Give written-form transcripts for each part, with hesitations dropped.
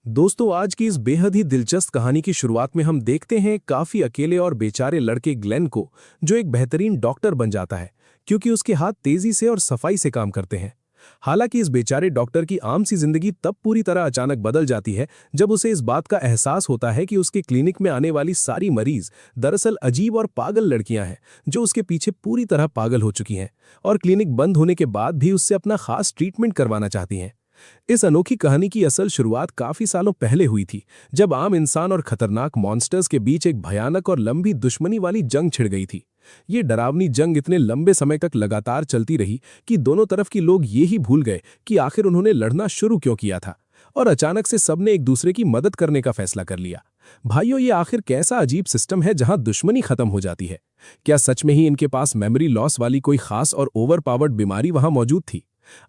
दोस्तों, आज की इस बेहद ही दिलचस्प कहानी की शुरुआत में हम देखते हैं काफी अकेले और बेचारे लड़के ग्लेन को, जो एक बेहतरीन डॉक्टर बन जाता है क्योंकि उसके हाथ तेजी से और सफाई से काम करते हैं। हालांकि इस बेचारे डॉक्टर की आम सी जिंदगी तब पूरी तरह अचानक बदल जाती है जब उसे इस बात का एहसास होता है कि उसके क्लिनिक में आने वाली सारी मरीज दरअसल अजीब और पागल लड़कियां हैं जो उसके पीछे पूरी तरह पागल हो चुकी हैं और क्लिनिक बंद होने के बाद भी उससे अपना खास ट्रीटमेंट करवाना चाहती हैं। इस अनोखी कहानी की असल शुरुआत काफी सालों पहले हुई थी, जब आम इंसान और खतरनाक मॉन्स्टर्स के बीच एक भयानक और लंबी दुश्मनी वाली जंग छिड़ गई थी। ये डरावनी जंग इतने लंबे समय तक लगातार चलती रही कि दोनों तरफ के लोग ये ही भूल गए कि आखिर उन्होंने लड़ना शुरू क्यों किया था, और अचानक से सबने एक दूसरे की मदद करने का फैसला कर लिया। भाइयों, ये आखिर कैसा अजीब सिस्टम है जहां दुश्मनी खत्म हो जाती है? क्या सच में ही इनके पास मेमोरी लॉस वाली कोई खास और ओवरपावर्ड बीमारी वहां मौजूद थी?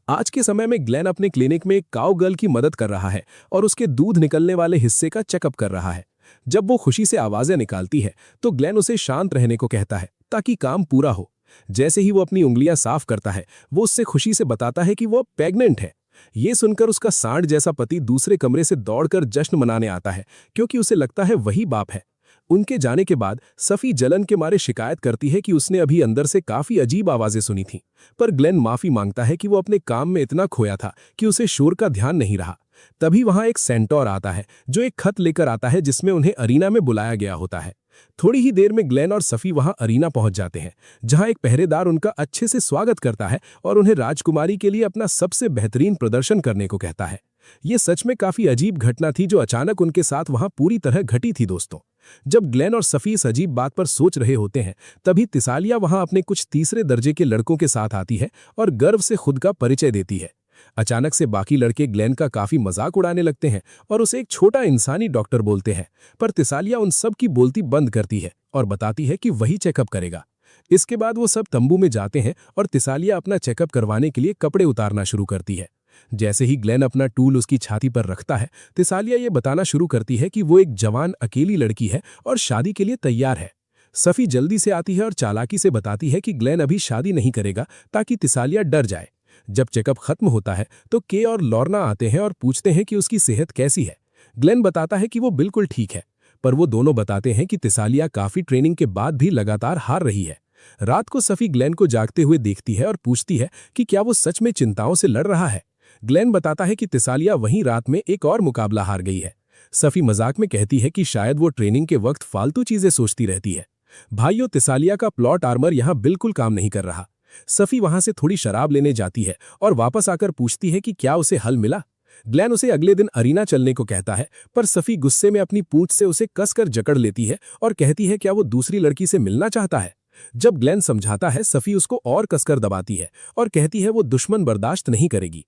आज के समय में ग्लेन अपने क्लिनिक में एक काऊ गर्ल की मदद कर रहा है और उसके दूध निकलने वाले हिस्से का चेकअप कर रहा है। जब वो खुशी से आवाजें निकालती है तो ग्लेन उसे शांत रहने को कहता है ताकि काम पूरा हो। जैसे ही वो अपनी उंगलियां साफ करता है, वो उससे खुशी से बताता है कि वो प्रेग्नेंट है। ये सुनकर उसका सांड जैसा पति दूसरे कमरे से दौड़कर जश्न मनाने आता है क्योंकि उसे लगता है वही बाप है। उनके जाने के बाद सफी जलन के मारे शिकायत करती है कि उसने अभी अंदर से काफी अजीब आवाजें सुनी थीं, पर ग्लेन माफी मांगता है कि वो अपने काम में इतना खोया था कि उसे शोर का ध्यान नहीं रहा। तभी वहां एक सेंटोर आता है जो एक खत लेकर आता है जिसमें उन्हें अरीना में बुलाया गया होता है। थोड़ी ही देर में ग्लेन और सफी वहां अरीना पहुंच जाते हैं, जहां एक पहरेदार उनका अच्छे से स्वागत करता है और उन्हें राजकुमारी के लिए अपना सबसे बेहतरीन प्रदर्शन करने को कहता है। ये सच में काफी अजीब घटना थी जो अचानक उनके साथ वहां पूरी तरह घटी थी। दोस्तों, जब ग्लेन और सफी इस अजीब बात पर सोच रहे होते हैं, तभी तिसालिया वहां अपने कुछ तीसरे दर्जे के लड़कों के साथ आती है और गर्व से खुद का परिचय देती है। अचानक से बाकी लड़के ग्लेन का काफी मजाक उड़ाने लगते हैं और उसे एक छोटा इंसानी डॉक्टर बोलते हैं, पर तिसालिया उन सब की बोलती बंद करती है और बताती है कि वही चेकअप करेगा। इसके बाद वो सब तंबू में जाते हैं और तिसालिया अपना चेकअप करवाने के लिए कपड़े उतारना शुरू करती है। जैसे ही ग्लेन अपना टूल उसकी छाती पर रखता है, तिसालिया ये बताना शुरू करती है कि वो एक जवान अकेली लड़की है और शादी के लिए तैयार है। सफी जल्दी से आती है और चालाकी से बताती है कि ग्लेन अभी शादी नहीं करेगा ताकि तिसालिया डर जाए। जब चेकअप खत्म होता है तो के और लॉर्ना आते हैं और पूछते हैं कि उसकी सेहत कैसी है। ग्लेन बताता है कि वो बिल्कुल ठीक है, पर वो दोनों बताते हैं कि तिसालिया काफी ट्रेनिंग के बाद भी लगातार हार रही है। रात को सफी ग्लेन को जागते हुए देखती है और पूछती है कि क्या वो सच में चिंताओं से लड़ रहा है। ग्लेन बताता है कि तिसालिया वहीं रात में एक और मुकाबला हार गई है। सफी मजाक में कहती है कि शायद वो ट्रेनिंग के वक्त फालतू चीजें सोचती रहती है। भाइयों, तिसालिया का प्लॉट आर्मर यहां बिल्कुल काम नहीं कर रहा। सफी वहां से थोड़ी शराब लेने जाती है और वापस आकर पूछती है कि क्या उसे हल मिला। ग्लेन उसे अगले दिन अरीना चलने को कहता है, पर सफी गुस्से में अपनी पूंछ से उसे कसकर जकड़ लेती है और कहती है क्या वो दूसरी लड़की से मिलना चाहता है। जब ग्लेन समझाता है, सफी उसको और कसकर दबाती है और कहती है वो दुश्मन बर्दाश्त नहीं करेगी।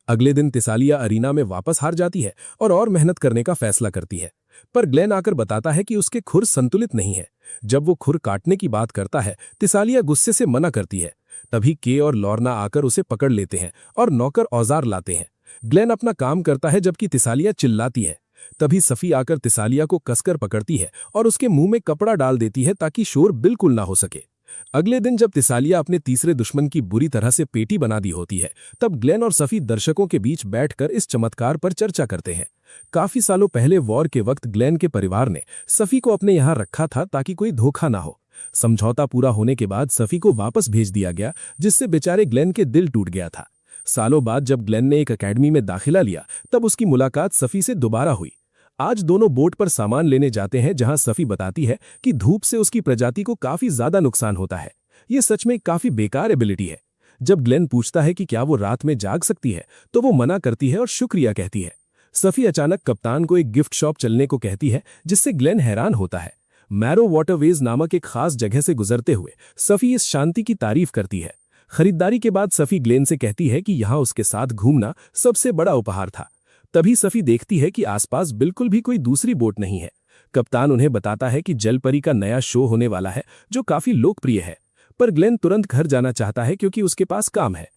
अगले दिन तिसालिया अरीना में वापस हार जाती है और मेहनत करने का फैसला करती है, पर ग्लेन आकर बताता है कि उसके खुर संतुलित नहीं है। जब वो खुर काटने की बात करता है, तिसालिया गुस्से से मना करती है। तभी के और लॉर्ना आकर उसे पकड़ लेते हैं और नौकर औजार लाते हैं। ग्लेन अपना काम करता है जबकि तिसालिया चिल्लाती है। तभी सफी आकर तिसालिया को कसकर पकड़ती है और उसके मुंह में कपड़ा डाल देती है ताकि शोर बिल्कुल ना हो सके। अगले दिन जब तिसालिया अपने तीसरे दुश्मन की बुरी तरह से पेटी बना दी होती है, तब ग्लेन और सफी दर्शकों के बीच बैठकर इस चमत्कार पर चर्चा करते हैं। काफी सालों पहले वॉर के वक्त ग्लेन के परिवार ने सफी को अपने यहाँ रखा था ताकि कोई धोखा ना हो। समझौता पूरा होने के बाद सफी को वापस भेज दिया गया, जिससे बेचारे ग्लेन के दिल टूट गया था। सालों बाद जब ग्लेन ने एक एकेडमी में दाखिला लिया, तब उसकी मुलाकात सफी से दोबारा हुई। आज दोनों बोट पर सामान लेने जाते हैं, जहां सफी बताती है कि धूप से उसकी प्रजाति को काफी ज्यादा नुकसान होता है। ये सच में काफी बेकार एबिलिटी है। जब ग्लेन पूछता है कि क्या वो रात में जाग सकती है, तो वो मना करती है और शुक्रिया कहती है। सफी अचानक कप्तान को एक गिफ्ट शॉप चलने को कहती है, जिससे ग्लेन हैरान होता है। मैरो वाटरवेज नामक एक खास जगह से गुजरते हुए सफी इस शांति की तारीफ करती है। खरीदारी के बाद सफी ग्लेन से कहती है कि यहां उसके साथ घूमना सबसे बड़ा उपहार था। तभी सफी देखती है कि आसपास बिल्कुल भी कोई दूसरी बोट नहीं है। कप्तान उन्हें बताता है कि जलपरी का नया शो होने वाला है जो काफी लोकप्रिय है, पर ग्लेन तुरंत घर जाना चाहता है क्योंकि उसके पास काम है।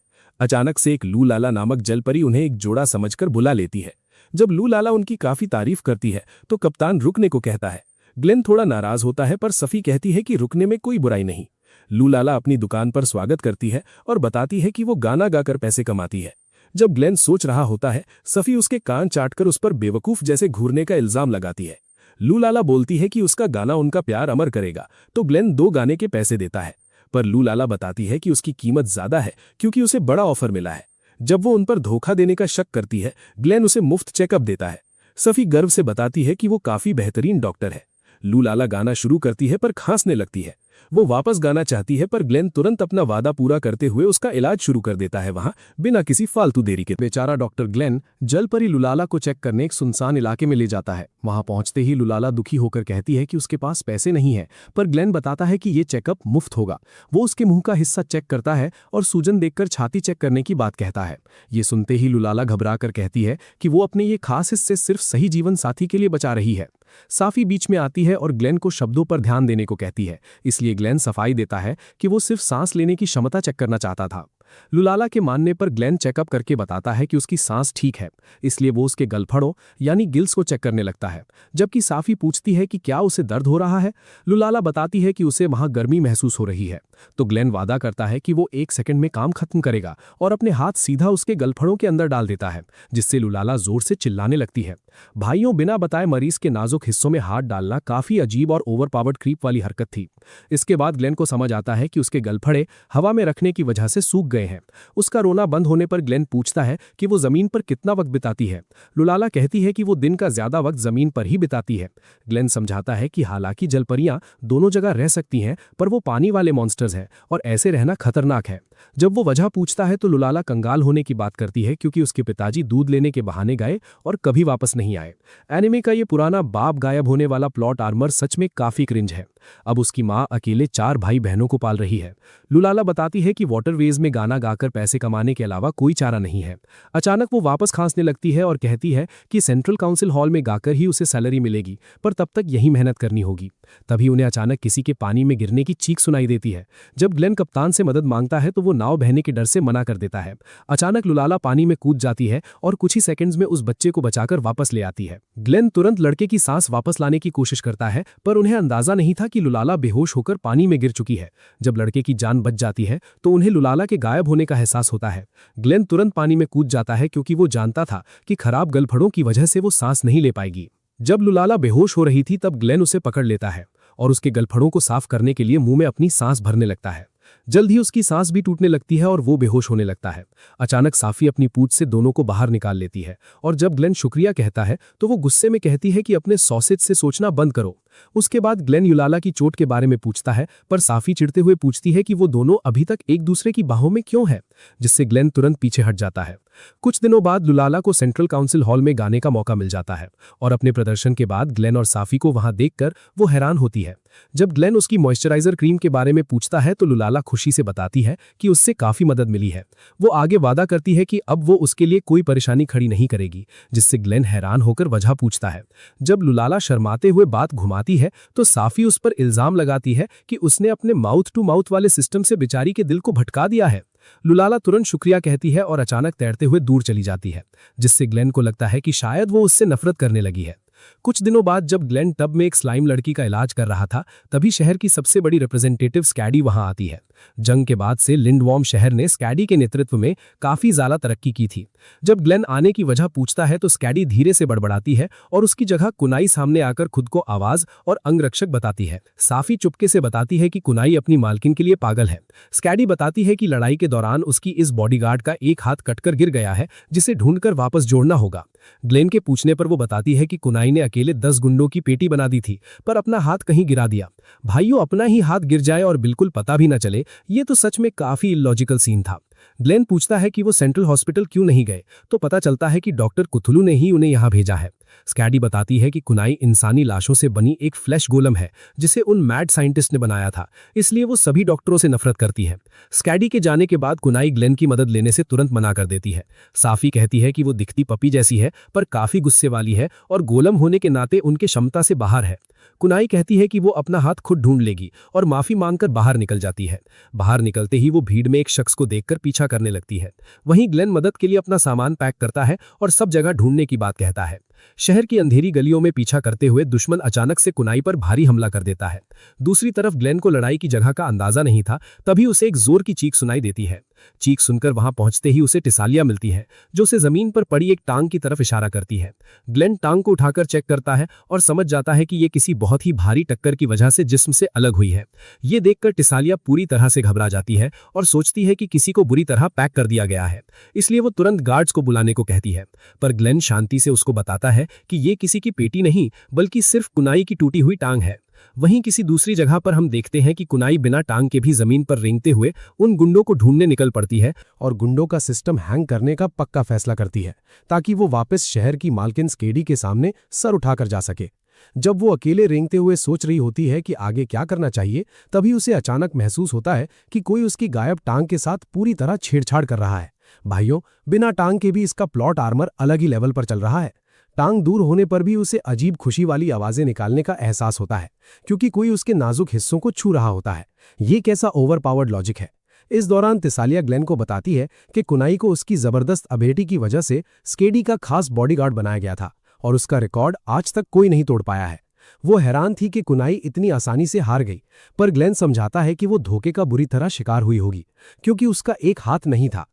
अचानक से एक लू लाला नामक जलपरी उन्हें एक जोड़ा समझकर बुला लेती है। जब लू लाला उनकी काफी तारीफ करती है तो कप्तान रुकने को कहता है। ग्लेन थोड़ा नाराज होता है, पर सफी कहती है कि रुकने में कोई बुराई नहीं। लू लाला अपनी दुकान पर स्वागत करती है और बताती है कि वो गाना गाकर पैसे कमाती है। जब ग्लेन सोच रहा होता है, सफी उसके कान चाटकर उस पर बेवकूफ जैसे घूरने का इल्जाम लगाती है। लू लाला बोलती है कि उसका गाना उनका प्यार अमर करेगा, तो ग्लेन 2 गाने के पैसे देता है। पर लू लाला बताती है कि उसकी कीमत ज्यादा है क्योंकि उसे बड़ा ऑफर मिला है। जब वो उन पर धोखा देने का शक करती है, ग्लेन उसे मुफ्त चेकअप देता है। सफी गर्व से बताती है कि वो काफी बेहतरीन डॉक्टर है। लू लाला गाना शुरू करती है पर खांसने लगती है। वो वापस गाना चाहती है पर ग्लेन तुरंत अपना वादा पूरा करते हुए उसका इलाज शुरू कर देता है वहां, बिना किसी फालतू देरी के। बेचारा डॉक्टर ग्लेन जलपरी लुलाला को चेक करने एक सुनसान इलाके में ले जाता है। वहां पहुंचते ही लुलाला दुखी होकर कहती है कि उसके पास पैसे नहीं है, पर ग्लेन बताता है कि ये चेकअप मुफ्त होगा। वो उसके मुंह का हिस्सा चेक करता है और सूजन देखकर छाती चेक करने की बात कहता है। ये सुनते ही लुलाला घबरा कर कहती है कि वो अपने ये खास हिस्से सिर्फ सही जीवन साथी के लिए बचा रही है। साफी बीच में आती है और ग्लेन को शब्दों पर ध्यान देने को कहती है, इसलिए ग्लेन सफाई देता है कि वो सिर्फ सांस लेने की क्षमता चेक करना चाहता था। लुलाला के मानने पर ग्लेन चेकअप करके बताता है कि उसकी सांस ठीक है, इसलिए वो उसके गलफड़ों यानी गिल्स को चेक करने लगता है। जबकि साफी पूछती है कि क्या उसे दर्द हो रहा है। लुलाला बताती है कि उसे वहां गर्मी महसूस हो रही है। तो ग्लेन वादा करता है कि वो 1 सेकंड में काम खत्म करेगा और अपने हाथ सीधा उसके गलफड़ों के अंदर डाल देता है, जिससे लुलाला जोर से चिल्लाने लगती है। भाइयों, बिना बताए मरीज के नाजुक हिस्सों में हाथ डालना काफी अजीब और ओवरपावर्ड क्रीप वाली हरकत थी। इसके बाद ग्लेन को समझ आता है कि उसके गलफड़े हवा में रखने की वजह से सूख गए हैं। उसका रोना बंद होने पर ग्लेन पूछता है कि वो जमीन पर कितना वक्त बिताती है। लुलाला कहती है कि वो दिन का ज्यादा वक्त जमीन पर ही बिताती है। ग्लेन समझाता है कि हालांकि जलपरियां दोनों जगह रह सकती हैं, पर वो पानी वाले मॉन्स्टर्स हैं और ऐसे रहना खतरनाक है। जब वो वजह पूछता है तो लुलाला कंगाल होने की बात करती है क्योंकि उसके पिताजी दूध लेने के बहाने गए और कभी वापस नहीं आए। एनिमे का ये पुराना बाप गायब होने वाला प्लॉट आर्मर सच में काफी क्रिंज है। अब उसकी माँ अकेले 4 भाई बहनों को पाल रही है। लुलाला बताती है कि वाटरवेज में गाना गाकर पैसे कमाने के अलावा कोई चारा नहीं है। अचानक वो वापस खांसने लगती है और कहती है कि सेंट्रल काउंसिल हॉल में गाकर ही उसे सैलरी मिलेगी, पर तब तक यही मेहनत करनी होगी। तभी उन्हें अचानक किसी के पानी में गिरने की चीख सुनाई देती है। जब ग्लेन कप्तान से मदद मांगता है तो वो नाव बहने के डर से मना कर देता है। अचानक लुलाला पानी में कूद जाती है और कुछ ही सेकंड्स में उस बच्चे को बचाकर वापस ले आती है। ग्लेन तुरंत लड़के की सांस वापस लाने की कोशिश करता है, पर उन्हें अंदाजा नहीं था कि लुलाला बेहोश होकर पानी में गिर चुकी है। जब लड़के की जान बच जाती है तो उन्हें लुलाला के गायब होने का एहसास होता है। ग्लेन तुरंत पानी में कूद जाता है क्योंकि वो जानता था कि खराब गलफड़ों की वजह से वो सांस नहीं ले पाएगी। जब लुलाला बेहोश हो रही थी तब ग्लेन उसे पकड़ लेता है और उसके गलफड़ों को साफ करने के लिए मुंह में अपनी सांस भरने लगता है। जल्द ही उसकी सांस भी टूटने लगती है और वो बेहोश होने लगता है। अचानक साफी अपनी पूंछ से दोनों को बाहर निकाल लेती है और जब ग्लेन शुक्रिया कहता है तो वो गुस्से में कहती है कि अपने सॉसेज से सोचना बंद करो। उसके बाद ग्लेन लुलाला की चोट के बारे में पूछता है, पर साफी चिढ़ते हुए पूछती है कि वो दोनों अभी तक एक दूसरे की बाहों में क्यों है, जिससे ग्लेन तुरंत पीछे हट जाता है। कुछ दिनों बाद लुलाला को सेंट्रल काउंसिल हॉल में गाने का मौका मिल जाता है और अपने प्रदर्शन के बाद ग्लेन और साफी को वहां देखकर वो हैरान होती है। जब ग्लेन उसकी मॉइस्चराइजर क्रीम के बारे में पूछता है तो लुलाला खुशी से बताती है कि उससे काफी मदद मिली है। वो आगे वादा करती है कि अब वो उसके लिए कोई परेशानी खड़ी नहीं करेगी, जिससे ग्लेन हैरान होकर वजह पूछता है। जब लुलाला शर्माते हुए बात घुमाती है तो साफी उस पर इल्जाम लगाती है कि उसने अपने माउथ टू माउथ वाले सिस्टम से बेचारी के दिल को भटका दिया है। लुलाला तुरंत शुक्रिया कहती है और अचानक तैरते हुए दूर चली जाती है, जिससे ग्लेन को लगता है कि शायद वो उससे नफरत करने लगी है। कुछ दिनों बाद जब ग्लेन टब में एक स्लाइम लड़की का इलाज कर रहा था, तभी शहर की सबसे बड़ी रिप्रेजेंटेटिव स्कैडी वहां आती है। जंग के बाद से लिंडवॉर्म शहर ने स्कैडी के नेतृत्व में काफी ज्यादा तरक्की की थी। जब ग्लेन आने की वजह पूछता है तो स्कैडी धीरे से बड़बड़ाती है और उसकी जगह कुनाई सामने आकर खुद को आवाज और अंगरक्षक बताती है। साफी चुपके से बताती है कि कुनाई अपनी मालकिन के लिए पागल है। स्कैडी बताती है कि लड़ाई के दौरान उसकी इस बॉडीगार्ड का एक हाथ कटकर गिर गया है, जिसे ढूंढकर वापस जोड़ना होगा। ग्लेन के पूछने पर वो बताती है कि कुनाई ने अकेले 10 गुंडों की पेटी बना दी थी, पर अपना हाथ कहीं गिरा दिया। भाइयों, अपना ही हाथ गिर जाए और बिल्कुल पता भी न चले, ये तो सच में काफी इलॉजिकल सीन था। ग्लेन पूछता है कि वो सेंट्रल हॉस्पिटल क्यों नहीं गए, तो पता चलता है कि डॉक्टर कुथुलू ने ही उन्हें यहाँ भेजा है। स्कैडी बताती है कि कुनाई इंसानी लाशों से बनी एक फ्लैश गोलम है, जिसे उन मैड साइंटिस्ट ने बनाया था, इसलिए वो सभी डॉक्टरों से नफरत करती है। स्कैडी के जाने के बाद कुनाई ग्लेन की मदद लेने से तुरंत मना कर देती है। साफी कहती है कि वो दिखती पपी जैसी है, पर काफी गुस्से वाली है और गोलम होने के नाते उनके क्षमता से बाहर है। कुनाई कहती है कि वो अपना हाथ खुद ढूंढ लेगी और माफी मांगकर बाहर निकल जाती है। बाहर निकलते ही वो भीड़ में एक शख्स को देखकर पीछा करने लगती है। वहीं ग्लेन मदद के लिए अपना सामान पैक करता है और सब जगह ढूंढने की बात कहता है। शहर की अंधेरी गलियों में पीछा करते हुए दुश्मन अचानक से कुनाई पर भारी हमला कर देता है। दूसरी तरफ ग्लेन को लड़ाई की जगह का अंदाजा नहीं था, तभी उसे एक जोर की चीख सुनाई देती है। चीख सुनकर वहां पहुंचते ही उसे टिसालिया मिलती है, जो उसे जमीन पर पड़ी एक टांग की तरफ इशारा करती है। ग्लेन टांग को उठाकर चेक करता है और समझ जाता है कि ये किसी बहुत ही भारी टक्कर की वजह से जिस्म से अलग हुई है। ये देखकर टिसालिया पूरी तरह से घबरा जाती है और सोचती है कि किसी को बुरी तरह पैक कर दिया गया है, इसलिए वो तुरंत गार्ड्स को बुलाने को कहती है। पर ग्लेन शांति से उसको बताता है कि ये किसी की पेटी नहीं बल्कि सिर्फ कुनाई की टूटी हुई टांग है। वहीं किसी दूसरी जगह पर हम देखते हैं कि कुनाई बिना टांग के भी जमीन पर रेंगते हुए उन गुंडों को ढूंढने निकल पड़ती है और गुंडों का सिस्टम हैंग करने का पक्का फैसला करती है ताकि वो वापस शहर की मालकिन स्केडी के सामने सर उठाकर जा सके। जब वो अकेले रेंगते हुए सोच रही होती है कि आगे क्या करना चाहिए, तभी उसे अचानक महसूस होता है कि कोई उसकी गायब टांग के साथ पूरी तरह छेड़छाड़ कर रहा है। भाइयों, बिना टांग के भी इसका प्लॉट आर्मर अलग ही लेवल पर चल रहा है। टांग दूर होने पर भी उसे अजीब खुशी वाली आवाजें निकालने का एहसास होता है, क्योंकि कोई उसके नाजुक हिस्सों को छू रहा होता है। ये कैसा ओवरपावर्ड लॉजिक है। इस दौरान तिसालिया ग्लेन को बताती है कि कुनाई को उसकी जबरदस्त अबिलिटी की वजह से स्केडी का खास बॉडीगार्ड बनाया गया था और उसका रिकॉर्ड आज तक कोई नहीं तोड़ पाया है। वो हैरान थी कि कुनाई इतनी आसानी से हार गई, पर ग्लेन समझाता है कि वो धोखे का बुरी तरह शिकार हुई होगी, क्योंकि उसका एक हाथ नहीं था।